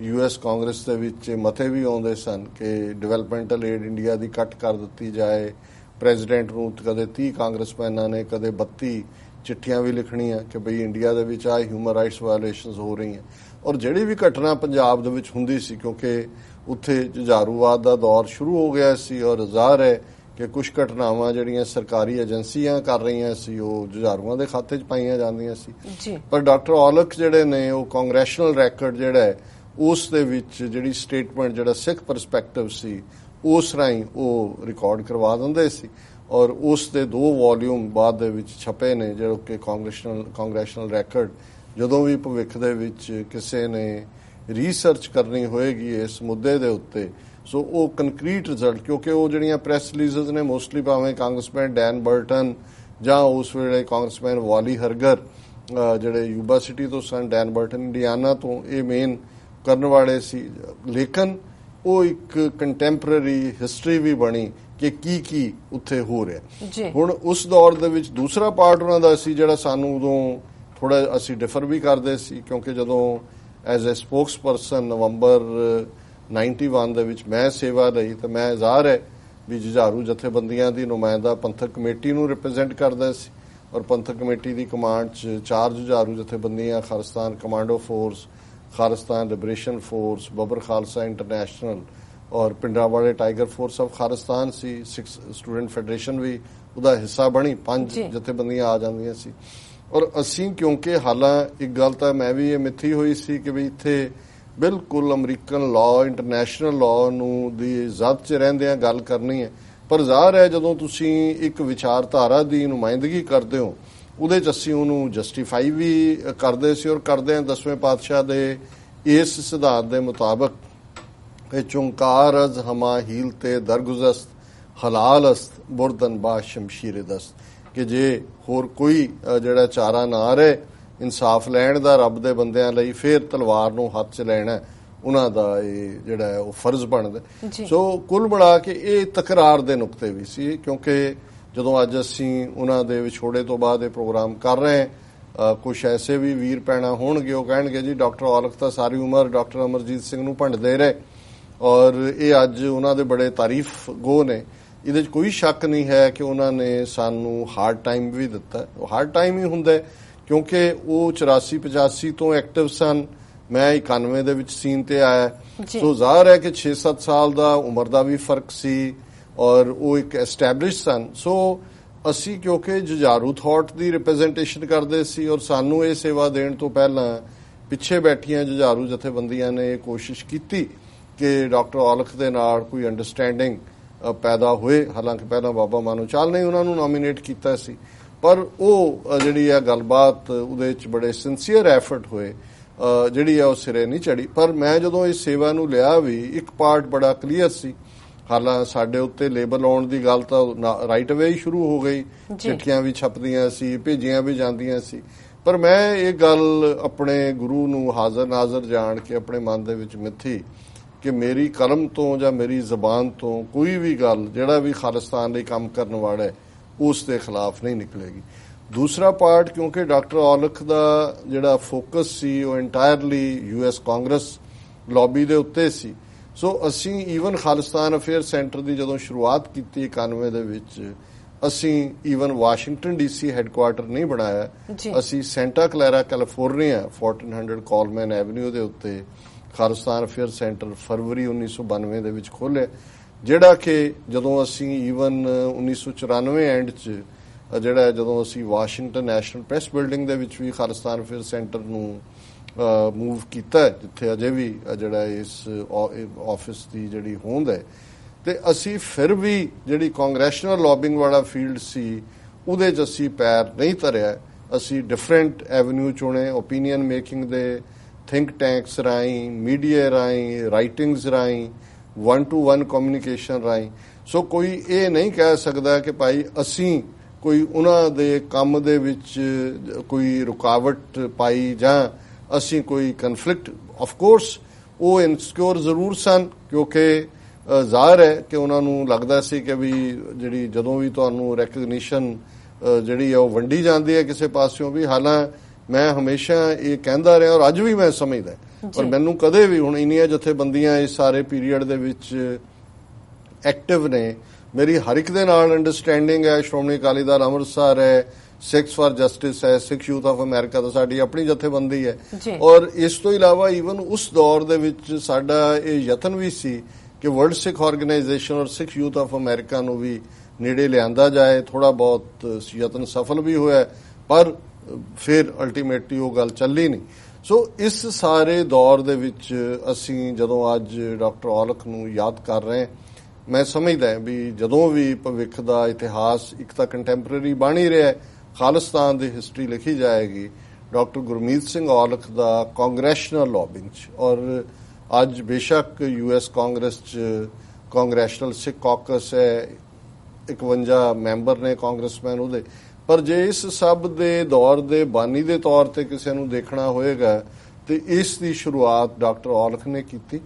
US ਕਾਂਗਰਸ ਦੇ ਵਿੱਚ ਮਤੇ ਵੀ ਆਉਂਦੇ ਸਨ ਕਿ ਡਿਵੈਲਪਮੈਂਟਲ ਏਡ ਇੰਡੀਆ ਦੀ ਕੱਟ ਕਰ ਦਿੱਤੀ ਜਾਏ। ਪ੍ਰੈਜ਼ੀਡੈਂਟ ਨੂੰ ਕਦੇ 30 ਕਾਂਗਰਸਮੈਨਾਂ ਨੇ ਕਦੇ 32 ਚਿੱਠੀਆਂ ਵੀ ਲਿਖਣੀਆਂ ਕਿ ਬਈ ਇੰਡੀਆ ਦੇ ਵਿੱਚ ਆ ਹਿਊਮਨ ਰਾਈਟਸ ਵਾਇਓਲੇਸ਼ਨਸ ਹੋ ਰਹੀਆਂ। ਔਰ ਜਿਹੜੀ ਵੀ ਘਟਨਾ ਪੰਜਾਬ ਦੇ ਵਿੱਚ ਹੁੰਦੀ ਸੀ, ਕਿਉਂਕਿ ਉੱਥੇ ਜੁਝਾਰੂਵਾਦ ਦਾ ਦੌਰ ਸ਼ੁਰੂ ਹੋ ਗਿਆ ਸੀ ਔਰ ਜ਼ਾਹਰ ਹੈ ਕਿ ਕੁਝ ਘਟਨਾਵਾਂ ਜਿਹੜੀਆਂ ਸਰਕਾਰੀ ਏਜੰਸੀਆਂ ਕਰ ਰਹੀਆਂ ਸੀ ਉਹ ਜੁਝਾਰੂਆਂ ਦੇ ਖਾਤੇ 'ਚ ਪਾਈਆਂ ਜਾਂਦੀਆਂ ਸੀ। ਪਰ ਡਾਕਟਰ ਔਲਖ ਜਿਹੜੇ ਨੇ ਉਹ ਕਾਂਗਰੈਸ਼ਨਲ ਰੈਕਰਡ ਜਿਹੜਾ ਹੈ ਉਸ ਦੇ ਵਿੱਚ ਜਿਹੜੀ ਸਟੇਟਮੈਂਟ ਜਿਹੜਾ ਸਿੱਖ ਪਰਸਪੈਕਟਿਵ ਸੀ ਉਸ ਰਾਹੀਂ ਉਹ ਰਿਕਾਰਡ ਕਰਵਾ ਦਿੰਦੇ ਸੀ ਔਰ ਉਸ ਦੇ 2 ਵੋਲਿਊਮ ਬਾਅਦ ਦੇ ਵਿੱਚ ਛਪੇ ਨੇ ਜਿਹੜੇ ਕਿ ਕਾਂਗਰੈਸ਼ਨਲ ਰੈਕਰਡ। ਜਦੋਂ ਵੀ ਭਵਿੱਖ ਦੇ ਵਿੱਚ ਕਿਸੇ ਨੇ ਰਿਸਰਚ ਕਰਨੀ ਹੋਏਗੀ ਇਸ ਮੁੱਦੇ ਦੇ ਉੱਤੇ ਸੋ ਉਹ ਕੰਕਰੀਟ ਰਿਜ਼ਲਟ, ਕਿਉਂਕਿ ਉਹ ਜਿਹੜੀਆਂ ਪ੍ਰੈਸ ਰਿਲੀਜ਼ਸ ਨੇ ਮੋਸਟਲੀ ਭਾਵੇਂ ਕਾਂਗਰਸਮੈਨ ਡੈਨ ਬਰਟਨ ਜਾਂ ਉਸ ਵੇਲੇ ਕਾਂਗਰਸਮੈਨ ਵਾਲੀ ਹਰਗਰ ਜਿਹੜੇ ਯੂਬਾ ਸਿਟੀ ਤੋਂ ਸਨ, ਡੈਨ ਬਰਟਨ ਇੰਡੀਆਨਾ ਤੋਂ, ਇਹ ਮੇਨ ਕਰਨ ਵਾਲੇ ਸੀ। ਲੇਕਿਨ ਉਹ ਇੱਕ ਕੰਟੈਂਪਰੇਰੀ ਹਿਸਟਰੀ ਵੀ ਬਣੀ ਕਿ ਕੀ ਉੱਥੇ ਹੋ ਰਿਹਾ। ਹੁਣ ਉਸ ਦੌਰ ਦੇ ਵਿੱਚ ਦੂਸਰਾ ਪਾਰਟ ਉਹਨਾਂ ਦਾ ਸੀ ਜਿਹੜਾ ਸਾਨੂੰ ਉਦੋਂ ਥੋੜਾ ਅਸੀਂ ਡਿਫਰ ਵੀ ਕਰਦੇ ਸੀ, ਕਿਉਂਕਿ ਜਦੋਂ ਐਜ਼ ਅ ਸਪੋਕਸ ਪਰਸਨ ਨਵੰਬਰ 91 ਦੇ ਵਿੱਚ ਮੈਂ ਸੇਵਾ ਲਈ ਤਾਂ ਮੈਂ ਜ਼ਾਹਰ ਹੈ ਵੀ ਜੁਝਾਰੂ ਜਥੇਬੰਦੀਆਂ ਦੀ ਨੁਮਾਇੰਦਾ ਪੰਥਕ ਕਮੇਟੀ ਨੂੰ ਰਿਪਰੈਜ਼ੈਂਟ ਕਰਦਾ ਸੀ, ਔਰ ਪੰਥਕ ਕਮੇਟੀ ਦੀ ਕਮਾਂਡ 'ਚ 4 ਜੁਝਾਰੂ ਜਥੇਬੰਦੀਆਂ, Khalistan commando force, Khalistan liberation force, Babbar Khalsa international ਔਰ Bhindranwale tiger force of Khalistan ਸੀ। 6 ਸਟੂਡੈਂਟ ਫੈਡਰੇਸ਼ਨ ਵੀ ਉਹਦਾ ਹਿੱਸਾ ਬਣੀ, 5 ਜਥੇਬੰਦੀਆਂ ਆ ਜਾਂਦੀਆਂ ਸੀ। ਔਰ ਅਸੀਂ ਕਿਉਂਕਿ ਹਾਲਾਂ ਇੱਕ ਗੱਲ ਤਾਂ ਮੈਂ ਵੀ ਇਹ ਮਿੱਥੀ ਹੋਈ ਸੀ ਕਿ ਵੀ ਇੱਥੇ ਬਿਲਕੁਲ ਅਮਰੀਕਨ ਲਾਅ, ਇੰਟਰਨੈਸ਼ਨਲ ਲਾਅ ਨੂੰ ਦੀ ਜ਼ਦ 'ਚ ਰਹਿੰਦਿਆਂ ਗੱਲ ਕਰਨੀ ਹੈ, ਪਰ ਜ਼ਾਹਰ ਹੈ ਜਦੋਂ ਤੁਸੀਂ ਇੱਕ ਵਿਚਾਰਧਾਰਾ ਦੀ ਨੁਮਾਇੰਦਗੀ ਕਰਦੇ ਹੋ ਉਹਦੇ 'ਚ ਅਸੀਂ ਉਹਨੂੰ ਜਸਟੀਫਾਈ ਵੀ ਕਰਦੇ ਸੀ ਔਰ ਕਰਦੇ ਹਾਂ। 10ਵੇਂ ਪਾਤਸ਼ਾਹ ਦੇ ਇਸ ਸਿਧਾਂਤ ਦੇ ਮੁਤਾਬਕ ਚੁੰਕਾਰ ਅਜ਼ ਹਮਾ ਹੀਲ ਤੇ ਦਰਗੁਜ਼ਸਤ ਹਲਾਲ ਅਸਤ ਬੁਰਦਨ ਬਾ ਸ਼ਮਸ਼ੀਰ ਦਸਤ, ਕਿ ਜੇ ਹੋਰ ਕੋਈ ਜਿਹੜਾ ਚਾਰਾ ਨਾ ਰਹੇ ਇਨਸਾਫ ਲੈਣ ਦਾ ਰੱਬ ਦੇ ਬੰਦਿਆਂ ਲਈ, ਫਿਰ ਤਲਵਾਰ ਨੂੰ ਹੱਥ 'ਚ ਲੈਣਾ ਉਹਨਾਂ ਦਾ ਇਹ ਜਿਹੜਾ ਉਹ ਫਰਜ਼ ਬਣਦਾ। ਸੋ ਕੁੱਲ ਮਿਲਾ ਕੇ ਇਹ ਤਕਰਾਰ ਦੇ ਨੁਕਤੇ ਵੀ ਸੀ, ਕਿਉਂਕਿ ਜਦੋਂ ਅੱਜ ਅਸੀਂ ਉਹਨਾਂ ਦੇ ਵਿਛੋੜੇ ਤੋਂ ਬਾਅਦ ਇਹ ਪ੍ਰੋਗਰਾਮ ਕਰ ਰਹੇ ਹਾਂ, ਕੁਝ ਐਸੇ ਵੀ ਵੀਰ ਭੈਣਾਂ ਹੋਣਗੇ ਉਹ ਕਹਿਣਗੇ ਜੀ ਡਾਕਟਰ ਔਲਖ ਤਾਂ ਸਾਰੀ ਉਮਰ ਡਾਕਟਰ ਅਮਰਜੀਤ ਸਿੰਘ ਨੂੰ ਭੰਡਦੇ ਰਹੇ ਔਰ ਇਹ ਅੱਜ ਉਹਨਾਂ ਦੇ ਬੜੇ ਤਾਰੀਫ ਗੋ ਨੇ। ਇਹਦੇ 'ਚ ਕੋਈ ਸ਼ੱਕ ਨਹੀਂ ਹੈ ਕਿ ਉਹਨਾਂ ਨੇ ਸਾਨੂੰ ਹਾਰਡ ਟਾਈਮ ਵੀ ਦਿੱਤਾ। ਉਹ ਹਾਰਡ ਟਾਈਮ ਹੀ ਹੁੰਦਾ ਕਿਉਂਕਿ ਉਹ 84-85 ਤੋਂ ਐਕਟਿਵ ਸਨ, ਮੈਂ 91 ਦੇ ਵਿੱਚ ਸੀਨ ਤੇ ਆਇਆ। ਸੋ ਜ਼ਾਹਰ ਹੈ ਕਿ 6-7 ਸਾਲ ਦਾ ਉਮਰ ਦਾ ਵੀ ਫਰਕ ਸੀ ਔਰ ਉਹ ਇੱਕ ਐਸਟੈਬਲਿਸ਼ ਸਨ। ਸੋ ਅਸੀਂ ਕਿਉਂਕਿ ਜੁਝਾਰੂ ਥਾਟ ਦੀ ਰਿਪਰੈਜ਼ੈਂਟੇਸ਼ਨ ਕਰਦੇ ਸੀ ਔਰ ਸਾਨੂੰ ਇਹ ਸੇਵਾ ਦੇਣ ਤੋਂ ਪਹਿਲਾਂ ਪਿੱਛੇ ਬੈਠੀਆਂ ਜੁਝਾਰੂ ਜਥੇਬੰਦੀਆਂ ਨੇ ਇਹ ਕੋਸ਼ਿਸ਼ ਕੀਤੀ ਕਿ ਡਾਕਟਰ ਔਲਖ ਦੇ ਨਾਲ ਕੋਈ ਅੰਡਰਸਟੈਂਡਿੰਗ ਪੈਦਾ ਹੋਏ। ਹਾਲਾਂਕਿ ਪਹਿਲਾਂ ਬਾਬਾ ਮਾਨੋਚਾਲ ਨੇ ਉਹਨਾਂ ਨੂੰ ਨੋਮੀਨੇਟ ਕੀਤਾ ਸੀ, ਪਰ ਉਹ ਜਿਹੜੀ ਆ ਗੱਲਬਾਤ ਉਹਦੇ 'ਚ ਬੜੇ ਸਿੰਸੀਅਰ ਐਫਰਟ ਹੋਏ, ਜਿਹੜੀ ਆ ਉਹ ਸਿਰੇ ਨਹੀਂ ਚੜੀ। ਪਰ ਮੈਂ ਜਦੋਂ ਇਸ ਸੇਵਾ ਨੂੰ ਲਿਆ ਵੀ ਇੱਕ ਪਾਰਟ ਬੜਾ ਕਲੀਅਰ ਸੀ। ਹਾਲਾਂ ਸਾਡੇ ਉੱਤੇ ਲੇਬਲ ਆਉਣ ਦੀ ਗੱਲ ਤਾਂ ਰਾਈਟ ਅਵੇ ਹੀ ਸ਼ੁਰੂ ਹੋ ਗਈ, ਚਿੱਠੀਆਂ ਵੀ ਛਪਦੀਆਂ ਸੀ, ਭੇਜੀਆਂ ਵੀ ਜਾਂਦੀਆਂ ਸੀ, ਪਰ ਮੈਂ ਇਹ ਗੱਲ ਆਪਣੇ ਗੁਰੂ ਨੂੰ ਹਾਜ਼ਰ ਨਾਜ਼ਰ ਜਾਣ ਕੇ ਆਪਣੇ ਮਨ ਦੇ ਵਿੱਚ ਮਿੱਥੀ ਕਿ ਮੇਰੀ ਕਲਮ ਤੋਂ ਜਾਂ ਮੇਰੀ ਜ਼ਬਾਨ ਤੋਂ ਕੋਈ ਵੀ ਗੱਲ ਜਿਹੜਾ ਵੀ ਖਾਲਿਸਤਾਨ ਲਈ ਕੰਮ ਕਰਨ ਵਾਲਾ ਹੈ ਉਸ ਦੇ ਖਿਲਾਫ ਨਹੀਂ ਨਿਕਲੇਗੀ। ਦੂਸਰਾ ਪਾਰਟ, ਕਿਉਂਕਿ ਡਾਕਟਰ ਔਲਖ ਦਾ ਜਿਹੜਾ ਫੋਕਸ ਸੀ ਉਹ ਇੰਟਾਇਰਲੀ US ਕਾਂਗਰਸ ਲੌਬੀ ਦੇ ਉੱਤੇ ਸੀ। ਸੋ ਅਸੀਂ ਈਵਨ ਖਾਲਿਸਤਾਨ ਅਫੇਅਰ ਸੈਂਟਰ ਦੀ ਜਦੋਂ ਸ਼ੁਰੂਆਤ ਕੀਤੀ 91 ਦੇ ਵਿੱਚ, ਅਸੀਂ ਈਵਨ ਵਾਸ਼ਿੰਗਟਨ DC ਹੈੱਡਕੁਆਰਟਰ ਨਹੀਂ ਬਣਾਇਆ, ਅਸੀਂ ਸੈਂਟਾ ਕਲੈਰਾ ਕੈਲੀਫੋਰਨੀਆ 1400 ਕਾਲਮੈਨ ਐਵਨਿਊ ਦੇ ਉੱਤੇ ਖਾਲਿਸਤਾਨ ਅਫੇਅਰ ਸੈਂਟਰ ਫਰਵਰੀ 1992 ਦੇ ਵਿੱਚ ਖੋਲ੍ਹਿਆ, ਜਿਹੜਾ ਕਿ ਜਦੋਂ ਅਸੀਂ ਈਵਨ 1994 ਐਂਡ 'ਚ ਜਿਹੜਾ ਜਦੋਂ ਅਸੀਂ ਵਾਸ਼ਿੰਗਟਨ ਨੈਸ਼ਨਲ ਪ੍ਰੈਸ ਬਿਲਡਿੰਗ ਦੇ ਵਿੱਚ ਵੀ ਖਾਲਿਸਤਾਨ ਅਫੇਅਰ ਸੈਂਟਰ ਨੂੰ ਮੂਵ ਕੀਤਾ, ਜਿੱਥੇ ਅਜੇ ਵੀ ਜਿਹੜਾ ਇਸ ਆਫਿਸ ਦੀ ਜਿਹੜੀ ਹੋਂਦ ਹੈ, ਤੇ ਅਸੀਂ ਫਿਰ ਵੀ ਜਿਹੜੀ ਕਾਂਗਰੈਸ਼ਨਲ ਲੌਬਿੰਗ ਵਾਲਾ ਫੀਲਡ ਸੀ ਉਹਦੇ 'ਚ ਅਸੀਂ ਪੈਰ ਨਹੀਂ ਧਰਿਆ। ਅਸੀਂ ਡਿਫਰੈਂਟ ਐਵਨਿਊ ਚੁਣੇ, ਓਪੀਨੀਅਨ ਮੇਕਿੰਗ ਦੇ, ਥਿੰਕ ਟੈਂਕਸ ਰਾਹੀਂ, ਮੀਡੀਆ ਰਾਹੀਂ, ਰਾਈਟਿੰਗਸ ਰਾਹੀਂ, 1-to-1 ਕਮਿਊਨੀਕੇਸ਼ਨ ਰਾਹੀਂ। ਸੋ ਕੋਈ ਇਹ ਨਹੀਂ ਕਹਿ ਸਕਦਾ ਕਿ ਭਾਈ ਅਸੀਂ ਕੋਈ ਉਹਨਾਂ ਦੇ ਕੰਮ ਦੇ ਵਿੱਚ ਕੋਈ ਰੁਕਾਵਟ ਪਾਈ ਜਾਂ ਅਸੀਂ ਕੋਈ ਕਨਫਲਿਕਟ। ਆਫ ਕੋਰਸ ਉਹ ਇਨਸਿਕਿਉਰ ਜ਼ਰੂਰ ਸਨ, ਕਿਉਂਕਿ ਜ਼ਾਹਰ ਹੈ ਕਿ ਉਹਨਾਂ ਨੂੰ ਲੱਗਦਾ ਸੀ ਕਿ ਵੀ ਜਿਹੜੀ ਜਦੋਂ ਵੀ ਤੁਹਾਨੂੰ ਰੈਕਗਨੀਸ਼ਨ ਜਿਹੜੀ ਹੈ ਉਹ ਵੰਡੀ ਜਾਂਦੀ ਹੈ ਕਿਸੇ ਪਾਸਿਓਂ ਵੀ। ਹਾਲਾਂ ਮੈਂ ਹਮੇਸ਼ਾ ਇਹ ਕਹਿੰਦਾ ਰਿਹਾ ਔਰ ਅੱਜ ਵੀ ਮੈਂ ਸਮਝਦਾ, ਔਰ ਮੈਨੂੰ ਕਦੇ ਵੀ ਹੁਣ ਇੰਨੀਆਂ ਜਥੇਬੰਦੀਆਂ ਇਸ ਸਾਰੇ ਪੀਰੀਅਡ ਦੇ ਵਿੱਚ ਐਕਟਿਵ ਨੇ, ਮੇਰੀ ਹਰ ਇੱਕ ਦੇ ਨਾਲ ਅੰਡਰਸਟੈਂਡਿੰਗ ਹੈ। ਸ਼੍ਰੋਮਣੀ ਅਕਾਲੀ ਦਲ ਅੰਮ੍ਰਿਤਸਰ ਹੈ, ਸਿੱਖਸ ਫਾਰ ਜਸਟਿਸ ਹੈ, ਸਿੱਖ ਯੂਥ ਆਫ ਅਮਰੀਕਾ ਤਾਂ ਸਾਡੀ ਆਪਣੀ ਜਥੇਬੰਦੀ ਹੈ, ਔਰ ਇਸ ਤੋਂ ਇਲਾਵਾ ਈਵਨ ਉਸ ਦੌਰ ਦੇ ਵਿੱਚ ਸਾਡਾ ਇਹ ਯਤਨ ਵੀ ਸੀ ਕਿ ਵਰਲਡ ਸਿੱਖ ਆਰਗੇਨਾਈਜੇਸ਼ਨ ਔਰ ਸਿੱਖ ਯੂਥ ਆਫ ਅਮਰੀਕਾ ਨੂੰ ਵੀ ਨੇੜੇ ਲਿਆਂਦਾ ਜਾਏ। ਥੋੜਾ ਬਹੁਤ ਯਤਨ ਸਫਲ ਵੀ ਹੋਇਆ, ਪਰ ਫਿਰ ਅਲਟੀਮੇਟਲੀ ਉਹ ਗੱਲ ਚੱਲੀ ਨਹੀਂ। ਸੋ ਇਸ ਸਾਰੇ ਦੌਰ ਦੇ ਵਿੱਚ ਅਸੀਂ ਜਦੋਂ ਅੱਜ ਡਾਕਟਰ ਔਲਖ ਨੂੰ ਯਾਦ ਕਰ ਰਹੇ, ਮੈਂ ਸਮਝਦਾ ਵੀ ਜਦੋਂ ਵੀ ਭਵਿੱਖ ਦਾ ਇਤਿਹਾਸ ਇੱਕ ਤਾਂ ਕੰਟੈਂਪਰੇਰੀ ਬਣ ਹੀ ਰਿਹਾ, ਖਾਲਿਸਤਾਨ ਦੀ ਹਿਸਟਰੀ ਲਿਖੀ ਜਾਏਗੀ ਡਾਕਟਰ ਗੁਰਮੀਤ ਸਿੰਘ ਔਲਖ ਦਾ ਕਾਂਗਰੈਸ਼ਨਲ ਲੌਬਿੰਗ 'ਚ। ਔਰ ਅੱਜ ਬੇਸ਼ੱਕ US ਕਾਂਗਰਸ 'ਚ ਕਾਂਗਰੈਸ਼ਨਲ ਸਿੱਖ ਕਾਕਸ ਹੈ, 51 ਮੈਂਬਰ ਨੇ ਕਾਂਗਰਸਮੈਨ ਉਹਦੇ, ਪਰ ਜੇ ਇਸ ਸਭ ਦੇ ਦੌਰ ਦੇ ਬਾਨੀ ਦੇ ਤੌਰ ਤੇ ਕਿਸੇ ਨੂੰ ਦੇਖਣਾ ਹੋਏਗਾ ਤੇ ਇਸ ਦੀ ਸ਼ੁਰੂਆਤ ਡਾਕਟਰ ਔਲਖ ਨੇ ਕੀਤੀ।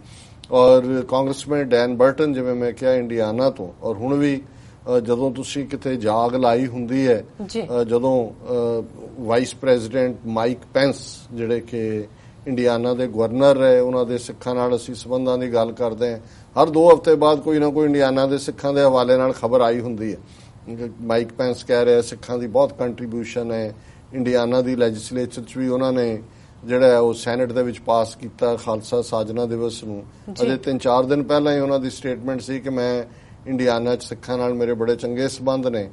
ਔਰ ਕਾਂਗਰਸਮੈਨ ਡੈਨ ਬਰਟਨ, ਜਿਵੇਂ ਮੈਂ ਕਿਹਾ, ਇੰਡੀਆਨਾ ਤੋਂ। ਔਰ ਹੁਣ ਵੀ ਜਦੋਂ ਤੁਸੀਂ ਕਿਤੇ ਜਾਗ ਲਾਈ ਹੁੰਦੀ ਹੈ, ਜਦੋਂ ਵਾਈਸ ਪ੍ਰੈਜ਼ੀਡੈਂਟ ਮਾਈਕ ਪੈਂਸ ਜਿਹੜੇ ਕਿ ਇੰਡੀਆਨਾ ਦੇ ਗਵਰਨਰ ਹੈ, ਉਹਨਾਂ ਦੇ ਸਿੱਖਾਂ ਨਾਲ ਅਸੀਂ ਸਬੰਧਾਂ ਦੀ ਗੱਲ ਕਰਦੇ ਹਾਂ, ਹਰ 2 ਹਫ਼ਤੇ ਬਾਅਦ ਕੋਈ ਨਾ ਕੋਈ ਇੰਡੀਆਨਾ ਦੇ ਸਿੱਖਾਂ ਦੇ ਹਵਾਲੇ ਨਾਲ ਖਬਰ ਆਈ ਹੁੰਦੀ ਹੈ। ਮਾਈਕ ਪੈਂਸ ਕਹਿ ਰਿਹਾ ਸਿੱਖਾਂ ਦੀ ਬਹੁਤ ਕੰਟਰੀਬਿਊਸ਼ਨ ਹੈ, ਇੰਡੀਆਨਾ ਦੀ ਲੈਜਿਸਲੇਚਰ 'ਚ ਵੀ ਉਹਨਾਂ ਨੇ ਜਿਹੜਾ ਉਹ ਸੈਨੇਟ ਦੇ ਵਿੱਚ ਪਾਸ ਕੀਤਾ ਖਾਲਸਾ ਸਾਜਨਾ ਦਿਵਸ ਨੂੰ। ਅਜੇ 3-4 ਦਿਨ ਪਹਿਲਾਂ ਹੀ ਉਹਨਾਂ ਦੀ ਸਟੇਟਮੈਂਟ ਸੀ ਕਿ ਮੈਂ ਇੰਡੀਆਨਾ 'ਚ ਸਿੱਖਾਂ ਨਾਲ ਮੇਰੇ ਬੜੇ ਚੰਗੇ ਸਬੰਧ ਨੇ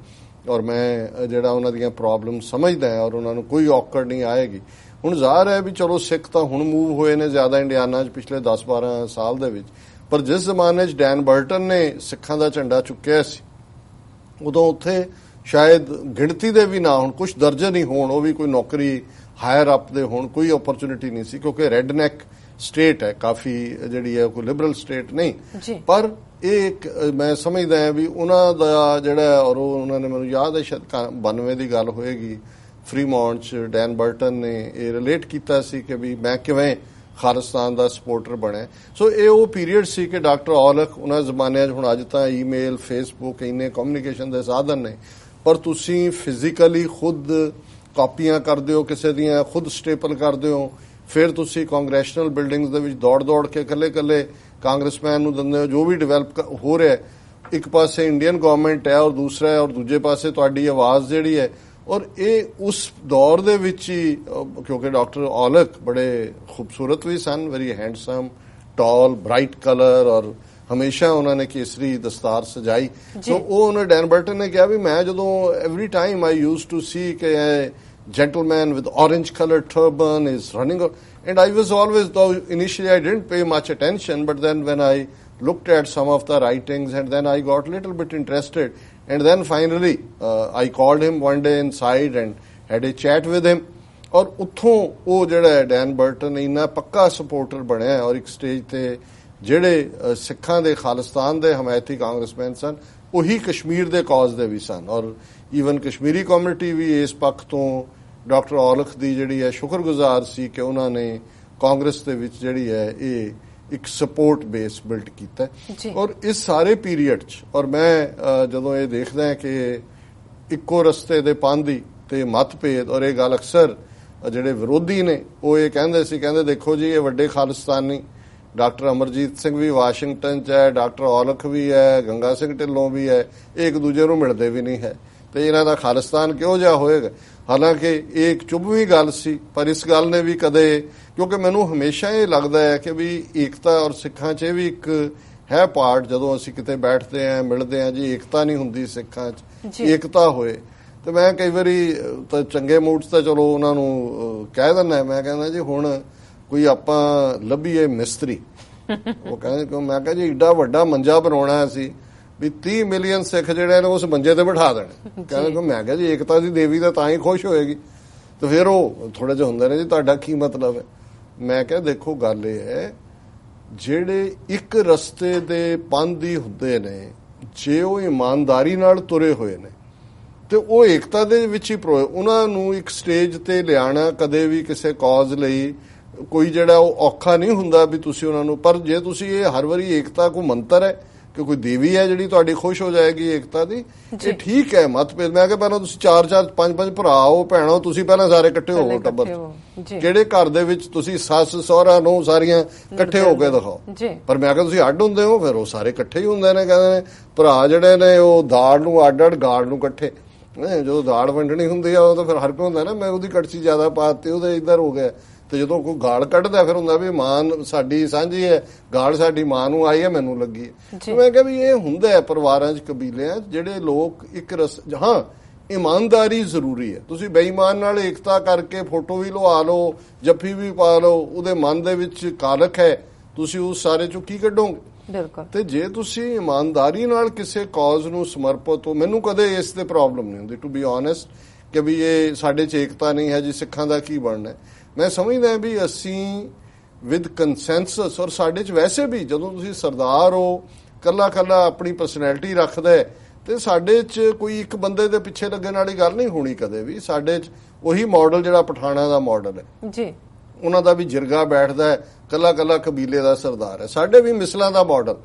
ਔਰ ਮੈਂ ਜਿਹੜਾ ਉਹਨਾਂ ਦੀਆਂ ਪ੍ਰੋਬਲਮ ਸਮਝਦਾ ਹੈ ਔਰ ਉਹਨਾਂ ਨੂੰ ਕੋਈ ਔਕੜ ਨਹੀਂ ਆਏਗੀ। ਹੁਣ ਜ਼ਾਹਰ ਹੈ ਵੀ ਚਲੋ ਸਿੱਖ ਤਾਂ ਹੁਣ ਮੂਵ ਹੋਏ ਨੇ ਜ਼ਿਆਦਾ ਇੰਡੀਆਨਾ 'ਚ ਪਿਛਲੇ 10-12 ਸਾਲ ਦੇ ਵਿੱਚ, ਪਰ ਜਿਸ ਜ਼ਮਾਨੇ 'ਚ ਡੈਨ ਬਰਟਨ ਨੇ ਸਿੱਖਾਂ ਦਾ ਝੰਡਾ ਚੁੱਕਿਆ ਸੀ ਉਦੋਂ ਉੱਥੇ ਸ਼ਾਇਦ ਗਿਣਤੀ ਦੇ ਵੀ ਨਾ ਹੋਣ, ਕੁਝ ਦਰਜਨ ਹੀ ਹੋਣ, ਉਹ ਵੀ ਕੋਈ ਨੌਕਰੀ ਹਾਇਰ ਅਪ ਦੇ ਹੋਣ, ਕੋਈ ਓਪਰਚੁਨਿਟੀ ਨਹੀਂ ਸੀ ਕਿਉਂਕਿ ਰੈਡ ਨੈਕ ਸਟੇਟ ਹੈ ਕਾਫੀ, ਜਿਹੜੀ ਹੈ ਕੋਈ ਲਿਬਰਲ ਸਟੇਟ ਨਹੀਂ। ਪਰ ਇਹ ਇੱਕ ਮੈਂ ਸਮਝਦਾ ਹਾਂ ਵੀ ਉਹਨਾਂ ਦਾ ਜਿਹੜਾ, ਔਰ ਉਹਨਾਂ ਨੇ ਮੈਨੂੰ ਯਾਦ ਹੈ ਸ਼ਾਇਦ 92 ਦੀ ਗੱਲ ਹੋਏਗੀ, ਫਰੀਮੌਂਟ 'ਚ ਡੈਨ ਬਰਟਨ ਨੇ ਇਹ ਰਿਲੇਟ ਕੀਤਾ ਸੀ ਕਿ ਵੀ ਮੈਂ ਕਿਵੇਂ ਖਾਲਿਸਤਾਨ ਦਾ ਸਪੋਰਟਰ ਬਣਿਆ। ਸੋ ਇਹ ਉਹ ਪੀਰੀਅਡ ਸੀ ਕਿ ਡਾਕਟਰ ਔਲਖ ਉਹਨਾਂ ਜ਼ਮਾਨਿਆਂ 'ਚ, ਹੁਣ ਅੱਜ ਤਾਂ ਈਮੇਲ ਫੇਸਬੁੱਕ ਇੰਨੇ ਕਮਿਊਨੀਕੇਸ਼ਨ ਦੇ ਸਾਧਨ ਨੇ, ਪਰ ਤੁਸੀਂ ਫਿਜ਼ੀਕਲੀ ਖੁਦ ਕਾਪੀਆਂ ਕਰਦੇ ਹੋ ਕਿਸੇ ਦੀਆਂ, ਖੁਦ ਸਟੇਪਲ ਕਰਦੇ ਹੋ, ਫਿਰ ਤੁਸੀਂ ਕਾਂਗਰੈਸ਼ਨਲ ਬਿਲਡਿੰਗਸ ਦੇ ਵਿੱਚ ਦੌੜ ਕੇ ਇਕੱਲੇ ਕਾਂਗਰਸਮੈਨ ਨੂੰ ਦਿੰਦੇ ਹੋ। ਜੋ ਵੀ ਡਿਵੈਲਪ ਹੋ ਰਿਹਾ, ਇੱਕ ਪਾਸੇ ਇੰਡੀਅਨ ਗਵਰਨਮੈਂਟ ਹੈ ਔਰ ਦੂਜੇ ਪਾਸੇ ਤੁਹਾਡੀ ਆਵਾਜ਼ ਜਿਹੜੀ ਹੈ। ਔਰ ਇਹ ਉਸ ਦੌਰ ਦੇ ਵਿੱਚ ਹੀ, ਕਿਉਂਕਿ ਡਾਕਟਰ ਔਲਖ ਬੜੇ ਖੂਬਸੂਰਤ ਵੀ ਸਨ, ਵੈਰੀ ਹੈਂਡਸਮ, ਟਾਲ, ਬ੍ਰਾਈਟ ਕਲਰ, ਔਰ ਹਮੇਸ਼ਾ ਉਹਨਾਂ ਨੇ ਕੇਸਰੀ ਦਸਤਾਰ ਸਜਾਈ। ਸੋ ਉਹ ਉਹਨਾਂ ਡੈਨ ਬਰਟਨ ਨੇ ਕਿਹਾ ਵੀ ਮੈਂ ਜਦੋਂ every time I used to ਸੀ ਕਿ gentleman with orange colored turban is running, and I was always, though initially I didn't pay much attention, but then when I looked at some of the writings and then I got a little bit interested, and then finally I called him one day inside and had a chat with him, ਔਰ ਉੱਥੋਂ ਉਹ ਜਿਹੜਾ Dan Burton ਇੰਨਾ ਪੱਕਾ supporter ਬਣਿਆ ਔਰ ਇੱਕ stage ਤੇ ਜਿਹੜੇ ਸਿੱਖਾਂ ਦੇ ਖਾਲਿਸਤਾਨ ਦੇ ਹਮਾਇਤੀ ਕਾਂਗਰਸਮੈਨ ਸਨ ਉਹੀ ਕਸ਼ਮੀਰ ਦੇ ਕਾਜ਼ ਦੇ ਵੀ ਸਨ, ਔਰ ਈਵਨ ਕਸ਼ਮੀਰੀ ਕਮਿਊਨਿਟੀ ਵੀ ਇਸ ਪੱਖ ਤੋਂ ਡਾਕਟਰ ਔਲਖ ਦੀ ਜਿਹੜੀ ਹੈ ਸ਼ੁਕਰਗੁਜ਼ਾਰ ਸੀ ਕਿ ਉਹਨਾਂ ਨੇ ਕਾਂਗਰਸ ਦੇ ਵਿੱਚ ਜਿਹੜੀ ਹੈ ਇਹ ਇੱਕ ਸਪੋਰਟ ਬੇਸ ਬਿਲਡ ਕੀਤਾ। ਔਰ ਇਸ ਸਾਰੇ ਪੀਰੀਅਡ 'ਚ, ਔਰ ਮੈਂ ਜਦੋਂ ਇਹ ਦੇਖਦਾ ਕਿ ਇੱਕੋ ਰਸਤੇ ਦੇ ਪਾਂਧੀ ਤੇ ਮਤਭੇਦ, ਔਰ ਇਹ ਗੱਲ ਅਕਸਰ ਜਿਹੜੇ ਵਿਰੋਧੀ ਨੇ ਉਹ ਇਹ ਕਹਿੰਦੇ ਸੀ, ਕਹਿੰਦੇ ਦੇਖੋ ਜੀ ਇਹ ਵੱਡੇ ਖਾਲਿਸਤਾਨੀ, ਡਾਕਟਰ ਅਮਰਜੀਤ ਸਿੰਘ ਵੀ ਵਾਸ਼ਿੰਗਟਨ 'ਚ ਹੈ, ਡਾਕਟਰ ਔਲਖ ਵੀ ਹੈ, ਗੰਗਾ ਸਿੰਘ ਢਿੱਲੋਂ ਵੀ ਹੈ, ਇਹ ਇੱਕ ਦੂਜੇ ਨੂੰ ਮਿਲਦੇ ਵੀ ਨਹੀਂ ਹੈ ਤੇ ਇਹਨਾਂ ਦਾ ਖਾਲਿਸਤਾਨ ਕਿਹੋ ਜਿਹਾ ਹੋਏਗਾ। ਹਾਲਾਂਕਿ ਇਹ ਇੱਕ ਚੁਭਵੀਂ ਗੱਲ ਸੀ, ਪਰ ਇਸ ਗੱਲ ਨੇ ਵੀ ਕਦੇ, ਕਿਉਂਕਿ ਮੈਨੂੰ ਹਮੇਸ਼ਾ ਇਹ ਲੱਗਦਾ ਹੈ ਕਿ ਵੀ ਏਕਤਾ ਔਰ ਸਿੱਖਾਂ 'ਚ ਇਹ ਵੀ ਇੱਕ ਹੈ ਪਾਰਟ, ਜਦੋਂ ਅਸੀਂ ਕਿਤੇ ਬੈਠਦੇ ਹਾਂ ਮਿਲਦੇ ਹਾਂ ਜੀ, ਏਕਤਾ ਨਹੀਂ ਹੁੰਦੀ ਸਿੱਖਾਂ 'ਚ, ਏਕਤਾ ਹੋਏ। ਤੇ ਮੈਂ ਕਈ ਵਾਰੀ ਤਾਂ ਚੰਗੇ ਮੂਡ 'ਚ ਤਾਂ ਚਲੋ ਉਹਨਾਂ ਨੂੰ ਕਹਿ ਦਿੰਦਾ, ਮੈਂ ਕਹਿੰਦਾ ਜੀ ਹੁਣ ਕੋਈ ਆਪਾਂ ਲੱਭੀਏ ਮਿਸਤਰੀ। ਉਹ ਕਹਿੰਦੇ, ਮੈਂ ਕਿਹਾ ਜੀ ਏਡਾ ਵੱਡਾ ਮੰਜਾ ਬਣਾਉਣਾ ਸੀ ਵੀ 30 ਮਿਲੀਅਨ ਸਿੱਖ ਜਿਹੜੇ ਨੇ ਉਸ ਮੰਜੇ ਤੇ ਬਿਠਾ ਦੇਣੇ। ਕਹਿੰਦੇ, ਮੈਂ ਕਿਹਾ ਜੀ ਏਕਤਾ ਦੀ ਦੇਵੀ ਤਾਂ ਹੀ ਖੁਸ਼ ਹੋਏਗੀ। ਤੇ ਫਿਰ ਉਹ ਥੋੜੇ ਜਿਹੇ ਹੁੰਦੇ ਨੇ ਜੀ ਤੁਹਾਡਾ ਕੀ ਮਤਲਬ ਹੈ। ਮੈਂ ਕਿਹਾ ਦੇਖੋ ਗੱਲ ਇਹ ਹੈ, ਜਿਹੜੇ ਇੱਕ ਰਸਤੇ ਦੇ ਪਾਂਧੀ ਹੁੰਦੇ ਨੇ, ਜੇ ਉਹ ਇਮਾਨਦਾਰੀ ਨਾਲ ਤੁਰੇ ਹੋਏ ਨੇ ਤੇ ਉਹ ਏਕਤਾ ਦੇ ਵਿੱਚ ਹੀ ਉਹਨਾਂ ਨੂੰ ਇੱਕ ਸਟੇਜ ਤੇ ਲਿਆਣਾ ਕਦੇ ਵੀ ਕਿਸੇ ਕਾਜ਼ ਲਈ ਕੋਈ ਜਿਹੜਾ ਉਹ ਔਖਾ ਨਹੀਂ ਹੁੰਦਾ ਵੀ ਤੁਸੀਂ ਉਹਨਾਂ ਨੂੰ। ਪਰ ਜੇ ਤੁਸੀਂ ਇਹ ਹਰ ਵਾਰੀ ਏਕਤਾ ਕੋ ਮੰਤਰ ਹੈ ਕਿ ਕੋਈ ਦੇਵੀ ਹੈ ਜਿਹੜੀ ਤੁਹਾਡੀ ਖੁਸ਼ ਹੋ ਜਾਏਗੀ ਏਕਤਾ ਦੀ, ਇਹ ਠੀਕ ਹੈ ਮਤਭੇਦ। ਮੈਂ ਕਿਹਾ ਪਹਿਲਾਂ ਤੁਸੀਂ 4-4 5-5 ਭਰਾ ਹੋ, ਭੈਣੋ, ਤੁਸੀਂ ਪਹਿਲਾਂ ਸਾਰੇ ਇਕੱਠੇ ਹੋਵੋ ਟੱਬਰ, ਕਿਹੜੇ ਘਰ ਦੇ ਵਿੱਚ ਤੁਸੀਂ ਸੱਸ ਸਹੁਰਾ ਨੂੰ ਸਾਰੀਆਂ ਇਕੱਠੇ ਹੋ ਕੇ ਦਿਖਾਓ। ਪਰ ਮੈਂ ਕਿਹਾ ਤੁਸੀਂ ਅੱਡ ਹੁੰਦੇ ਹੋ, ਫਿਰ ਉਹ ਸਾਰੇ ਇਕੱਠੇ ਹੀ ਹੁੰਦੇ ਨੇ। ਕਹਿੰਦੇ ਨੇ ਭਰਾ ਜਿਹੜੇ ਨੇ ਉਹ ਦਾੜ ਨੂੰ ਅੱਡ ਗਾੜ ਨੂੰ ਇਕੱਠੇ, ਜਦੋਂ ਦਾੜ ਵੰਡਣੀ ਹੁੰਦੀ ਆ ਉਹ ਤਾਂ ਫਿਰ ਹਰ ਕੋਈ ਹੁੰਦਾ ਨਾ, ਮੈਂ ਉਹਦੀ ਕੜਛੀ ਜ਼ਿਆਦਾ ਪਾਤੀ ਉਹਦੇ ਇੱਧਰ ਹੋ ਗਿਆ। ਤੇ ਜਦੋਂ ਕੋਈ ਗਾਲ ਕੱਢਦਾ ਫਿਰ ਹੁੰਦਾ ਵੀ ਮਾਂ ਸਾਡੀ ਸਾਂਝੀ ਹੈ, ਗਾਲ ਸਾਡੀ ਮਾਂ ਨੂੰ ਆਈ ਹੈ, ਮੈਨੂੰ ਲੱਗੀ ਹੈ। ਮੈਂ ਕਿਹਾ ਵੀ ਇਹ ਹੁੰਦਾ ਹੈ ਪਰਿਵਾਰਾਂ 'ਚ, ਕਬੀਲਿਆਂ 'ਚ, ਜਿਹੜੇ ਲੋਕ ਇੱਕ ਹਾਂ ਇਮਾਨਦਾਰੀ ਜ਼ਰੂਰੀ ਹੈ। ਤੁਸੀਂ ਬੇਈਮਾਨ ਨਾਲ ਏਕਤਾ ਕਰਕੇ ਫੋਟੋ ਵੀ ਲਵਾ ਲਓ, ਜੱਫੀ ਵੀ ਪਾ ਲਓ, ਉਹਦੇ ਮਨ ਦੇ ਵਿੱਚ ਕਾਲਖ ਹੈ, ਤੁਸੀਂ ਉਸ ਸਾਰੇ 'ਚੋਂ ਕੀ ਕੱਢੋਗੇ। ਬਿਲਕੁਲ। ਤੇ ਜੇ ਤੁਸੀਂ ਇਮਾਨਦਾਰੀ ਨਾਲ ਕਿਸੇ ਕਾਜ਼ ਨੂੰ ਸਮਰਪਿਤ ਹੋ, ਮੈਨੂੰ ਕਦੇ ਇਸ ਤੇ ਪ੍ਰੋਬਲਮ ਨਹੀਂ ਹੁੰਦੀ ਟੂ ਬੀ ਓਨੈਸਟ ਕਿ ਵੀ ਇਹ ਸਾਡੇ 'ਚ ਏਕਤਾ ਨਹੀਂ ਹੈ ਜੀ, ਸਿੱਖਾਂ ਦਾ ਕੀ ਬਣਨਾ। ਮੈਂ ਸਮਝਦਾ ਵੀ ਅਸੀਂ ਵਿਦ ਕੰਸੈਂਸਸ, ਔਰ ਸਾਡੇ 'ਚ ਵੈਸੇ ਵੀ ਜਦੋਂ ਤੁਸੀਂ ਸਰਦਾਰ ਹੋ, ਕੱਲਾ ਆਪਣੀ ਪਰਸਨੈਲਿਟੀ ਰੱਖਦਾ ਤੇ ਸਾਡੇ 'ਚ ਕੋਈ ਇੱਕ ਬੰਦੇ ਦੇ ਪਿੱਛੇ ਲੱਗਣ ਵਾਲੀ ਗੱਲ ਨਹੀਂ ਹੋਣੀ ਕਦੇ ਵੀ। ਸਾਡੇ 'ਚ ਉਹੀ ਮਾਡਲ ਜਿਹੜਾ ਪਠਾਣਾ ਦਾ ਮਾਡਲ ਹੈ ਜੀ, ਉਹਨਾਂ ਦਾ ਵੀ ਜਿਰਗਾ ਬੈਠਦਾ ਹੈ, ਕੱਲਾ ਕੱਲਾ ਕਬੀਲੇ ਦਾ ਸਰਦਾਰ ਹੈ। ਸਾਡੇ ਵੀ ਮਿਸਲਾਂ ਦਾ ਮਾਡਲ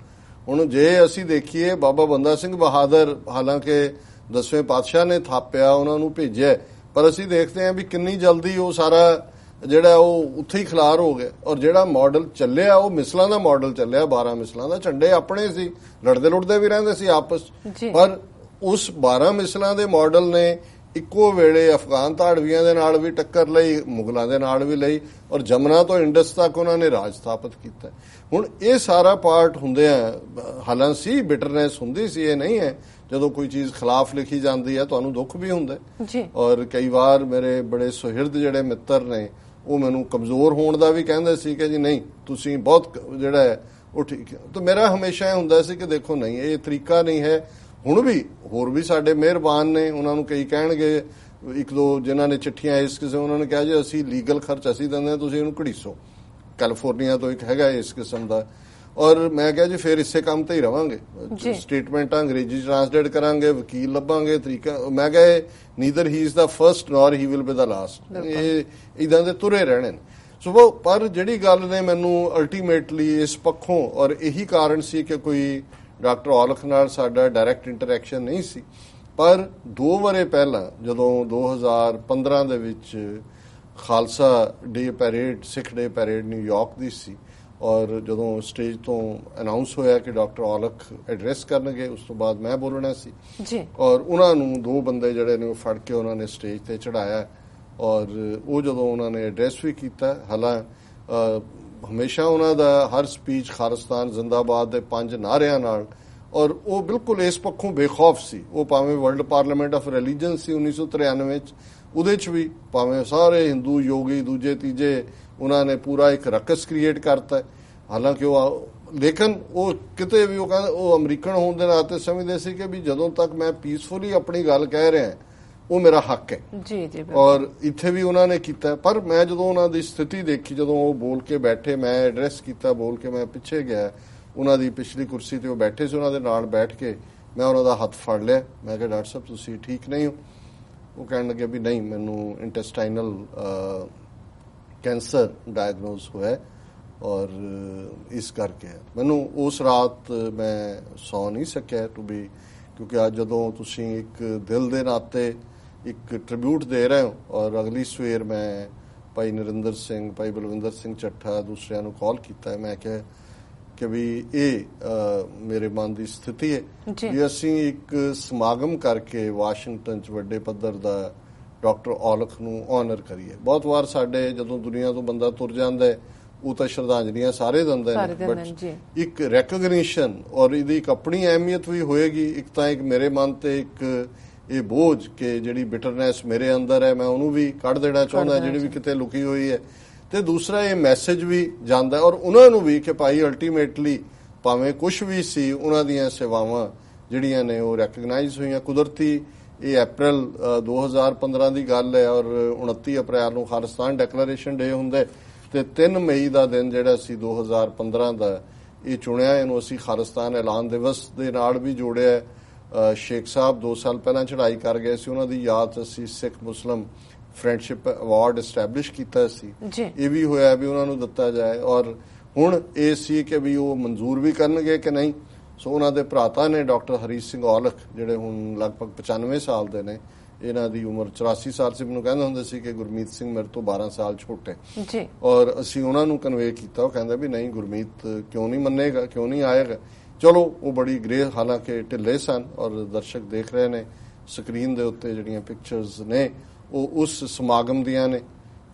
ਹੁਣ ਜੇ ਅਸੀਂ ਦੇਖੀਏ, ਬਾਬਾ ਬੰਦਾ ਸਿੰਘ ਬਹਾਦਰ ਹਾਲਾਂਕਿ 10ਵੇਂ ਪਾਤਸ਼ਾਹ ਨੇ ਥਾਪਿਆ, ਉਹਨਾਂ ਨੂੰ ਭੇਜਿਆ, ਪਰ ਅਸੀਂ ਦੇਖਦੇ ਹਾਂ ਵੀ ਕਿੰਨੀ ਜਲਦੀ ਉਹ ਸਾਰਾ ਜਿਹੜਾ ਉਹ ਉੱਥੇ ਹੀ ਖਿਲਾਰ ਹੋ ਗਿਆ। ਔਰ ਜਿਹੜਾ ਮਾਡਲ ਚੱਲਿਆ ਉਹ ਮਿਸਲਾਂ ਦਾ ਮਾਡਲ ਚੱਲਿਆ, 12 ਮਿਸਲਾਂ ਦਾ। ਝੰਡੇ ਆਪਣੇ ਸੀ, ਲੜਦੇ ਲੁੜਦੇ ਵੀ ਰਹਿੰਦੇ ਸੀ ਆਪਸ, ਪਰ ਉਸ 12 ਮਿਸਲਾਂ ਦੇ ਮਾਡਲ ਨੇ ਇੱਕੋ ਵੇਲੇ ਅਫਗਾਨ ਧਾੜਵੀਆਂ ਦੇ ਨਾਲ ਵੀ ਟੱਕਰ ਲਈ, ਮੁਗਲਾਂ ਦੇ ਨਾਲ ਵੀ ਲਈ, ਔਰ ਜਮਨਾ ਤੋਂ ਇੰਡਸ ਤੱਕ ਉਹਨਾਂ ਨੇ ਰਾਜ ਸਥਾਪਿਤ ਕੀਤਾ। ਹੁਣ ਇਹ ਸਾਰਾ ਪਾਰਟ ਹੁੰਦਿਆਂ ਹਾਲਾਂਕਿ ਬਿਟਰਨੈਸ ਹੁੰਦੀ ਸੀ, ਇਹ ਨਹੀਂ ਹੈ। ਜਦੋਂ ਕੋਈ ਚੀਜ਼ ਖਿਲਾਫ ਲਿਖੀ ਜਾਂਦੀ ਹੈ ਤੁਹਾਨੂੰ ਦੁੱਖ ਵੀ ਹੁੰਦਾ ਜੀ। ਔਰ ਕਈ ਵਾਰ ਮੇਰੇ ਬੜੇ ਸੁਹਿਰਦ ਜਿਹੜੇ ਮਿੱਤਰ ਨੇ ਉਹ ਮੈਨੂੰ ਕਮਜ਼ੋਰ ਹੋਣ ਦਾ ਵੀ ਕਹਿੰਦੇ ਸੀ ਕਿ ਜੀ ਨਹੀਂ ਤੁਸੀਂ ਬਹੁਤ ਜਿਹੜਾ ਹੈ ਉਹ ਠੀਕ ਹੈ। ਤਾਂ ਮੇਰਾ ਹਮੇਸ਼ਾ ਇਹ ਹੁੰਦਾ ਸੀ ਕਿ ਦੇਖੋ ਨਹੀਂ, ਇਹ ਤਰੀਕਾ ਨਹੀਂ ਹੈ। ਹੁਣ ਵੀ ਹੋਰ ਵੀ ਸਾਡੇ ਮਿਹਰਬਾਨ ਨੇ, ਉਹਨਾਂ ਨੂੰ ਕਈ ਕਹਿਣਗੇ, ਇੱਕ ਦੋ ਜਿਨ੍ਹਾਂ ਨੇ ਚਿੱਠੀਆਂ ਇਸ ਕਿਸਮ, ਉਹਨਾਂ ਨੇ ਕਿਹਾ ਜੀ ਅਸੀਂ ਲੀਗਲ ਖਰਚ ਅਸੀਂ ਦਿੰਦੇ ਹਾਂ, ਤੁਸੀਂ ਇਹਨੂੰ ਘੜੀਸੋ। ਕੈਲੀਫੋਰਨੀਆ ਤੋਂ ਇੱਕ ਹੈਗਾ ਇਸ ਕਿਸਮ ਦਾ। ਔਰ ਮੈਂ ਕਿਹਾ ਜੀ ਫਿਰ ਇਸੇ ਕੰਮ ਤੇ ਹੀ ਰਵਾਂਗੇ, ਸਟੇਟਮੈਂਟਾਂ ਅੰਗਰੇਜ਼ੀ ਟਰਾਂਸਲੇਟ ਕਰਾਂਗੇ, ਵਕੀਲ ਲੱਭਾਂਗੇ, ਤਰੀਕਾ। ਮੈਂ ਕਿਹਾ neither he is the first nor he will be the last, ਇਹ ਇਦਾਂ ਦੇ ਤੁਰੇ ਰਹਿਣੇ ਨੇ। ਸੋ ਪਰ ਜਿਹੜੀ ਗੱਲ ਨੇ ਮੈਨੂੰ ਅਲਟੀਮੇਟਲੀ ਇਸ ਪੱਖੋਂ, ਔਰ ਇਹੀ ਕਾਰਨ ਸੀ ਕਿ ਕੋਈ ਡਾਕਟਰ ਔਲਖ ਨਾਲ ਸਾਡਾ ਡਾਇਰੈਕਟ ਇੰਟਰੈਕਸ਼ਨ ਨਹੀਂ ਸੀ, ਪਰ 2 ਵਰ੍ਹੇ ਪਹਿਲਾਂ ਜਦੋਂ 2015 ਦੇ ਵਿੱਚ ਖਾਲਸਾ ਡੇ ਪੈਰੇਡ, ਸਿੱਖ ਡੇ ਪੈਰੇਡ ਨਿਊਯਾਰਕ ਦੀ ਸੀ, ਔਰ ਜਦੋਂ ਸਟੇਜ ਤੋਂ ਅਨਾਉਂਸ ਹੋਇਆ ਕਿ ਡਾਕਟਰ ਔਲਖ ਐਡਰੈਸ ਕਰਨਗੇ, ਉਸ ਤੋਂ ਬਾਅਦ ਮੈਂ ਬੋਲਣਾ ਸੀ ਜੀ। ਔਰ ਉਹਨਾਂ ਨੂੰ 2 ਬੰਦੇ ਜਿਹੜੇ ਨੇ ਉਹ ਫੜ ਕੇ ਉਹਨਾਂ ਨੇ ਸਟੇਜ ਤੇ ਚੜਾਇਆ, ਔਰ ਉਹ ਜਦੋਂ ਉਹਨਾਂ ਨੇ ਐਡਰੈਸ ਵੀ ਕੀਤਾ, ਹਮੇਸ਼ਾ ਉਹਨਾਂ ਦਾ ਹਰ ਸਪੀਚ ਖਾਲਿਸਤਾਨ ਜ਼ਿੰਦਾਬਾਦ ਦੇ 5 ਨਾਅਰਿਆਂ ਨਾਲ, ਔਰ ਉਹ ਬਿਲਕੁਲ ਇਸ ਪੱਖੋਂ ਬੇਖੌਫ ਸੀ। ਉਹ ਭਾਵੇਂ ਵਰਲਡ ਪਾਰਲੀਮੈਂਟ ਆਫ ਰਿਲੀਜਨ ਸੀ 1993 ਚ, ਉਹਦੇ ਚ ਵੀ ਭਾਵੇਂ ਸਾਰੇ ਹਿੰਦੂ ਯੋਗੀ ਦੂਜੇ ਤੀਜੇ, ਉਹਨਾਂ ਨੇ ਪੂਰਾ ਇੱਕ ਰਕਸ ਕ੍ਰੀਏਟ ਕਰਤਾ। ਹਾਲਾਂਕਿ ਉਹ ਲੇਕਿਨ ਉਹ ਕਿਤੇ ਵੀ ਉਹ ਕਹਿੰਦੇ, ਉਹ ਅਮਰੀਕਨ ਹੋਣ ਦੇ ਨਾਤੇ ਸਮਝਦੇ ਸੀ ਕਿ ਵੀ ਜਦੋਂ ਤੱਕ ਮੈਂ ਪੀਸਫੁਲੀ ਆਪਣੀ ਗੱਲ ਕਹਿ ਰਿਹਾ ਉਹ ਮੇਰਾ ਹੱਕ ਹੈ ਜੀ ਜੀ। ਔਰ ਇੱਥੇ ਵੀ ਉਹਨਾਂ ਨੇ ਕੀਤਾ। ਪਰ ਮੈਂ ਜਦੋਂ ਉਹਨਾਂ ਦੀ ਸਥਿਤੀ ਦੇਖੀ, ਜਦੋਂ ਉਹ ਬੋਲ ਕੇ ਬੈਠੇ, ਮੈਂ ਐਡਰੈਸ ਕੀਤਾ, ਬੋਲ ਕੇ ਮੈਂ ਪਿੱਛੇ ਗਿਆ, ਉਹਨਾਂ ਦੀ ਪਿਛਲੀ ਕੁਰਸੀ ਤੇ ਉਹ ਬੈਠੇ ਸੀ, ਉਹਨਾਂ ਦੇ ਨਾਲ ਬੈਠ ਕੇ ਮੈਂ ਉਹਨਾਂ ਦਾ ਹੱਥ ਫੜ ਲਿਆ। ਮੈਂ ਕਿਹਾ ਡਾਕਟਰ ਸਾਹਿਬ ਤੁਸੀਂ ਠੀਕ ਨਹੀਂ ਹੋ? ਉਹ ਕਹਿਣ ਲੱਗੇ ਵੀ ਨਹੀਂ, ਮੈਨੂੰ ਇੰਟੈਸਟਾਈਨਲ ਕੈਂਸਰ ਡਾਇਗਨੋਸ ਹੋਇਆ, ਔਰ ਇਸ ਕਰਕੇ ਮੈਨੂੰ ਉਸ ਰਾਤ ਮੈਂ ਸੌ ਨਹੀਂ ਸਕਿਆ ਕਿਉਂਕਿ ਅੱਜ ਜਦੋਂ ਤੁਸੀਂ ਇੱਕ ਦਿਲ ਦੇ ਨਾਤੇ ਇੱਕ ਟ੍ਰਿਬਿਊਟ ਦੇ ਰਹੇ ਹੋ, ਔਰ ਅਗਲੀ ਸਵੇਰ ਮੈਂ ਭਾਈ ਨਰਿੰਦਰ ਸਿੰਘ, ਭਾਈ ਬਲਵਿੰਦਰ ਸਿੰਘ ਚੱਠਾ, ਦੂਸਰਿਆਂ ਨੂੰ ਕਾਲ ਕੀਤਾ। ਮੈਂ ਕਿਹਾ ਕਿ ਵੀ ਇਹ ਮੇਰੇ ਮਨ ਦੀ ਸਥਿਤੀ ਹੈ ਵੀ ਅਸੀਂ ਇੱਕ ਸਮਾਗਮ ਕਰਕੇ ਵਾਸ਼ਿੰਗਟਨ 'ਚ ਵੱਡੇ ਪੱਧਰ ਦਾ ਡਾਕਟਰ ਔਲਖ ਨੂੰ ਆਨਰ ਕਰੀਏ। ਬਹੁਤ ਵਾਰ ਸਾਡੇ ਜਦੋਂ ਦੁਨੀਆ ਤੋਂ ਬੰਦਾ ਤੁਰ ਜਾਂਦਾ ਉਹ ਤਾਂ ਸ਼ਰਧਾਂਜਲੀਆਂ ਸਾਰੇ ਦਿੰਦੇ ਨੇ, ਬਟ ਇੱਕ ਰੈਕਗਨੀਸ਼ਨ ਔਰ ਇਹਦੀ ਇੱਕ ਆਪਣੀ ਅਹਿਮੀਅਤ ਵੀ ਹੋਏਗੀ। ਇੱਕ ਤਾਂ ਇੱਕ ਮੇਰੇ ਮਨ ਤੇ ਇੱਕ ਇਹ ਬੋਝ ਕਿ ਜਿਹੜੀ ਬਿਟਰਨੈਸ ਮੇਰੇ ਅੰਦਰ ਹੈ, ਮੈਂ ਉਹਨੂੰ ਵੀ ਕੱਢ ਦੇਣਾ ਚਾਹੁੰਦਾ, ਜਿਹੜੀ ਵੀ ਕਿਤੇ ਲੁਕੀ ਹੋਈ ਹੈ। ਤੇ ਦੂਸਰਾ ਇਹ ਮੈਸੇਜ ਵੀ ਜਾਂਦਾ ਔਰ ਉਹਨਾਂ ਨੂੰ ਵੀ ਕਿ ਭਾਈ ਅਲਟੀਮੇਟਲੀ ਭਾਵੇਂ ਕੁਝ ਵੀ ਸੀ, ਉਹਨਾਂ ਦੀਆਂ ਸੇਵਾਵਾਂ ਜਿਹੜੀਆਂ ਨੇ ਉਹ ਰੈਕਗਨਾਈਜ਼ ਹੋਈਆਂ। ਕੁਦਰਤੀ ਇਹ ਅਪ੍ਰੈਲ 2015 ਦੀ ਗੱਲ ਹੈ, ਔਰ 29 ਅਪ੍ਰੈਲ ਨੂੰ ਖਾਲਿਸਤਾਨ ਡੈਕਲੇਰੇਸ਼ਨ ਡੇ ਹੁੰਦਾ, ਤੇ 3 ਮਈ ਦਾ ਦਿਨ ਜਿਹੜਾ ਸੀ 2015 ਦਾ ਇਹ ਚੁਣਿਆ, ਇਹਨੂੰ ਅਸੀਂ ਖਾਲਿਸਤਾਨ ਐਲਾਨ ਦਿਵਸ ਦੇ ਨਾਲ ਵੀ ਜੋੜਿਆ। ਸ਼ੇਖ ਸਾਹਿਬ 2 ਸਾਲ ਪਹਿਲਾਂ ਚੜ੍ਹਾਈ ਕਰ ਗਏ ਸੀ, ਉਹਨਾਂ ਦੀ ਯਾਦ ਅਸੀਂ ਸਿੱਖ ਮੁਸਲਿਮ ਫਰੈਂਡਸ਼ਿਪ ਅਵਾਰਡ ਐਸਟੈਬਲਿਸ਼ ਕੀਤਾ ਸੀ, ਇਹ ਵੀ ਹੋਇਆ ਵੀ ਉਹਨਾਂ ਨੂੰ ਦਿੱਤਾ ਜਾਏ। ਔਰ ਹੁਣ ਇਹ ਸੀ ਕਿ ਵੀ ਉਹ ਮਨਜ਼ੂਰ ਵੀ ਕਰਨਗੇ ਕਿ ਨਹੀਂ। ਸੋ ਉਹਨਾਂ ਦੇ ਭਰਾਤਾ ਨੇ ਡਾਕਟਰ ਹਰੀਸ਼ ਸਿੰਘ ਔਲਖ, ਜਿਹੜੇ ਹੁਣ ਲਗਭਗ 95 ਸਾਲ ਦੇ ਨੇ, ਇਹਨਾਂ ਦੀ ਉਮਰ 84 ਸਾਲ ਸੀ। ਮੈਨੂੰ ਕਹਿੰਦੇ ਹੁੰਦੇ ਸੀ ਕਿ ਗੁਰਮੀਤ ਸਿੰਘ ਮੇਰੇ ਤੋਂ 12 ਸਾਲ ਛੋਟੇ ਜੀ, ਔਰ ਅਸੀਂ ਉਹਨਾਂ ਨੂੰ ਕਨਵੇ ਕੀਤਾ। ਉਹ ਕਹਿੰਦੇ ਵੀ ਨਹੀਂ, ਗੁਰਮੀਤ ਕਿਉਂ ਨਹੀਂ ਮੰਨੇਗਾ, ਕਿਉਂ ਨਹੀਂ ਆਏਗਾ। ਚਲੋ ਉਹ ਬੜੀ ਗ੍ਰੇਸ, ਹਾਲਾਂਕਿ ਢਿੱਲੇ ਸਨ, ਔਰ ਦਰਸ਼ਕ ਦੇਖ ਰਹੇ ਨੇ ਸਕਰੀਨ ਦੇ ਉੱਤੇ ਜਿਹੜੀਆਂ ਪਿਕਚਰਸ ਨੇ ਉਹ ਉਸ ਸਮਾਗਮ ਦੀਆਂ ਨੇ,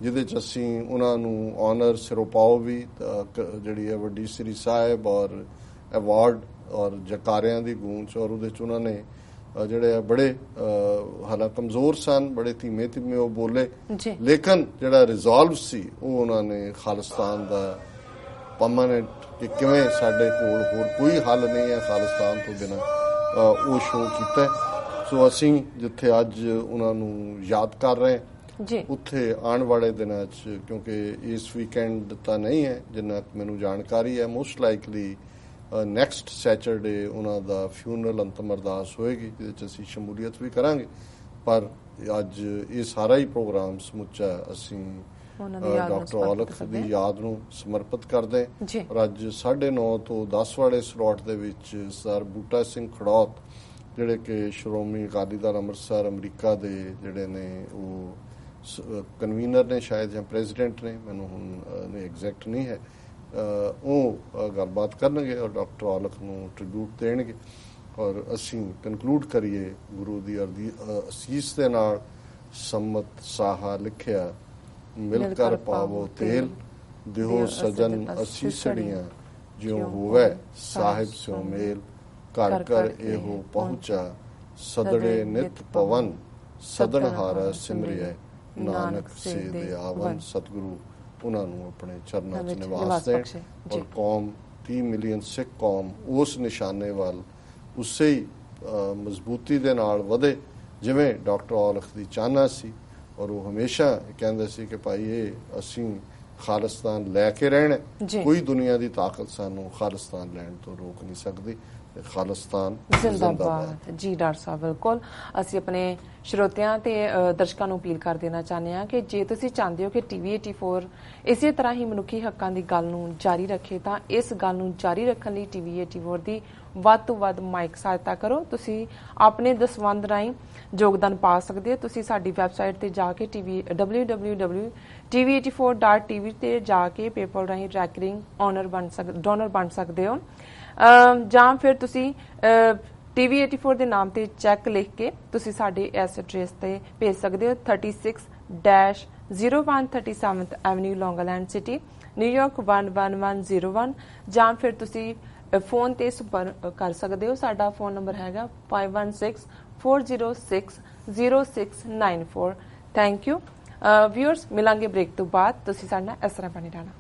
ਜਿਹਦੇ 'ਚ ਅਸੀਂ ਉਹਨਾਂ ਨੂੰ ਆਨਰ ਸਿਰੋਪਾਓ ਵੀ ਜਿਹੜੀ ਹੈ ਵੱਡੀ ਸ੍ਰੀ ਸਾਹਿਬ ਔਰ ਅਵਾਰਡ ਔਰ ਜਕਾਰਿਆਂ ਦੀ ਗੂੰਜ, ਔਰ ਉਹਦੇ 'ਚ ਉਹਨਾਂ ਨੇ ਜਿਹੜੇ ਬੜੇ ਹਾਲਾਂਕਿ ਕਮਜ਼ੋਰ ਸਨ, ਬੜੇ ਧੀਮੇ ਧੀਮੇ ਉਹ ਬੋਲੇ, ਲੇਕਿਨ ਜਿਹੜਾ ਰਿਜ਼ੋਲਵ ਸੀ ਉਹ ਉਹਨਾਂ ਨੇ ਖਾਲਿਸਤਾਨ ਦਾ ਪਰਮਾਨੈਂਟ ਕਿ ਕਿਵੇਂ ਸਾਡੇ ਕੋਲ ਹੋਰ ਕੋਈ ਹੱਲ ਨਹੀਂ ਹੈ ਖਾਲਿਸਤਾਨ ਤੋਂ ਬਿਨਾਂ, ਉਹ ਸ਼ੋਅ ਕੀਤਾ। ਸੋ ਅਸੀਂ ਜਿੱਥੇ ਅੱਜ ਉਹਨਾਂ ਨੂੰ ਯਾਦ ਕਰ ਰਹੇ ਹਾਂ, ਉੱਥੇ ਆਉਣ ਵਾਲੇ ਦਿਨਾਂ 'ਚ, ਕਿਉਂਕਿ ਇਸ ਵੀਕਐਂਡ ਤਾਂ ਨਹੀਂ ਹੈ ਜਿੰਨਾ ਮੈਨੂੰ ਜਾਣਕਾਰੀ ਹੈ, ਮੋਸਟ ਲਾਈਕਲੀ ਨੈਕਸਟ ਸੈਚਰਡੇ ਉਹਨਾਂ ਦਾ ਫਿਊਨਰਲ ਅੰਤਮ ਅਰਦਾਸ ਹੋਏਗੀ, ਜਿਹਦੇ 'ਚ ਅਸੀਂ ਸ਼ਮੂਲੀਅਤ ਵੀ ਕਰਾਂਗੇ। ਪਰ ਅੱਜ ਇਹ ਸਾਰਾ ਹੀ ਪ੍ਰੋਗਰਾਮ ਸਮੁੱਚਾ ਅਸੀਂ ਉਹਨਾਂ ਦੀ ਯਾਦ ਨੂੰ ਡਾਕਟਰ ਸਮਰਪਿਤ ਔਲਖ ਕਰਦੇ ਦੀ ਯਾਦ ਨੂੰ ਸਮਰਪਿਤ ਕਰਦੇ ਜੀ। ਔਰ ਅੱਜ 9:30 ਤੋਂ 10 ਵਾਲੇ ਸਲੋਟ ਦੇ ਵਿੱਚ ਸਰ ਬੂਟਾ ਸਿੰਘ ਖੜੌਤ ਜਿਹੜੇ ਕਿ ਸ਼੍ਰੋਮਣੀ ਅਕਾਲੀ ਦਲ ਅੰਮ੍ਰਿਤਸਰ ਅਮਰੀਕਾ ਦੇ ਜਿਹੜੇ ਨੇ ਉਹ ਕਨਵੀਨਰ ਨੇ ਸ਼ਾਇਦ ਜਾਂ ਪ੍ਰੈਜ਼ੀਡੈਂਟ ਨੇ, ਮੈਨੂੰ ਹੁਣ ਐਗਜ਼ੈਕਟ ਨਹੀਂ ਹੈ, ਉਹ ਗੱਲਬਾਤ ਕਰਨਗੇ ਔਰ ਡਾਕਟਰ ਔਲਖ ਨੂੰ ਟ੍ਰਿਬਿਊਟ ਦੇਣਗੇ ਔਰ ਅਸੀਂ ਕਨਕਲੂਡ ਕਰੀਏ ਗੁਰੂ ਦੀ ਅਸੀਸ ਦੇ ਨਾਲ। ਸੰਮਤ ਸਾਹਾ ਲਿਖਿਆ ਮਿਲ ਕਰ ਪਾਵੋ ਤੇਲ, ਦਿਓ ਸਜਨ ਅਸੀਸੜੀਆਂ, ਜਿਉ ਹੋਵੇ ਸਾਹਿਬ ਸਿਉ ਮੇਲ, ਘਰ ਘਰ ਇਹੋ ਪਹੁੰਚਾ, ਸਦੜੇ ਨਿਤ ਪਵਨ, ਸਦਣ ਹਾਰਾ ਸਿਮਰਿਐ, ਨਾਨਕ ਸੇ ਦੇ ਆਵਨ। ਸਤਿਗੁਰੂ ਉਹਨਾਂ ਨੂੰ ਆਪਣੇ ਚਰਨਾਂ 'ਚ ਨਿਵਾਸ ਦੇਣ ਔਰ ਕੌਮ 30 ਮਿਲੀਅਨ ਸਿੱਖ ਕੌਮ ਉਸ ਨਿਸ਼ਾਨੇ ਵੱਲ ਉਸੇ ਹੀ ਮਜ਼ਬੂਤੀ ਦੇ ਨਾਲ ਵਧੇ ਜਿਵੇਂ ਡਾਕਟਰ ਔਲਖ ਦੀ ਚਾਹਨਾ ਸੀ। ਔਰ ਉਹ ਹਮੇਸ਼ਾ ਕਹਿੰਦੇ ਸੀ ਕਿ ਭਾਈ ਇਹ ਅਸੀਂ ਖਾਲਿਸਤਾਨ ਲੈ ਕੇ ਰਹਿਣਾ, ਕੋਈ ਦੁਨੀਆ ਦੀ ਤਾਕਤ ਸਾਨੂੰ ਖਾਲਿਸਤਾਨ ਲੈਣ ਤੋਂ ਰੋਕ ਨਹੀਂ ਸਕਦੀ। ਖਾਲਿਸਤਾਨ ਜ਼ਿੰਦਾਬਾਦ। ਜੀ ਡਾਕਟਰ ਸਾਹਿਬ, ਬਿਲਕੁਲ ਅਸੀਂ ਆਪਣੇ ਸਰੋਤਿਆਂ ਤੇ ਦਰਸ਼ਕਾਂ ਨੂੰ ਅਪੀਲ ਕਰ ਦੇਣਾ ਚਾਹੁੰਦੇ ਹਾਂ ਕਿ ਜੇ ਤੁਸੀਂ ਚਾਹੁੰਦੇ ਹੋ ਕਿ TV 84 ਇਸੇ ਤਰ੍ਹਾਂ ਹੀ ਮਨੁੱਖੀ ਹੱਕਾਂ ਦੀ ਗੱਲ ਨੂੰ ਜਾਰੀ ਰੱਖੇ ਤਾਂ ਇਸ ਗੱਲ ਨੂੰ ਜਾਰੀ ਰੱਖਣ ਲਈ TV 84 ਦੀ ਵੱਧ ਤੋਂ ਵੱਧ ਮਾਈਕ ਸਹਾਇਤਾ ਕਰੋ। ਤੁਸੀਂ ਆਪਣੇ ਦਸਵੰਧ ਰਾਹੀਂ ਯੋਗਦਾਨ ਪਾ ਸਕਦੇ ਹੋ। ਤੁਸੀਂ ਸਾਡੀ ਵੈਬਸਾਈਟ ਤੇ ਜਾ ਕੇ www.tv84.tv ਤੇ ਜਾ ਕੇ ਪੇਪਲ ਰਾਹੀਂ ਰੈਕਰਿੰਗ ਡੋਨਰ ਬਣ ਸਕਦੇ ਹੋ, ਜਾਂ ਫਿਰ ਤੁਸੀਂ TV 84 ਦੇ ਨਾਮ ਤੇ ਚੈੱਕ ਲਿਖ ਕੇ ਤੁਸੀਂ ਸਾਡੇ ਇਸ ਐਡਰੈਸ ਤੇ ਭੇਜ ਸਕਦੇ ਹੋ, 36-0137 ਐਵਨਿਊ ਲੌਂਗ ਆਈਲੈਂਡ ਸਿਟੀ, ਨਿਊਯਾਰਕ 11101, ਜਾਂ ਫਿਰ ਤੁਸੀਂ ਫੋਨ ਤੇ ਸੰਪਰਕ ਕਰ ਸਕਦੇ ਹੋ। ਸਾਡਾ ਫੋਨ ਨੰਬਰ ਹੈਗਾ 5164060694। ਥੈਂਕ ਯੂ ਵਿਊਅਰਸ, ਮਿਲਾਂਗੇ ਬ੍ਰੇਕ ਤੋਂ ਬਾਅਦ। ਤੁਸੀਂ ਸਾਡੇ ਨਾਲ ਇਸ ਤਰ੍ਹਾਂ ਬਣੇ ਰਹਿਣਾ।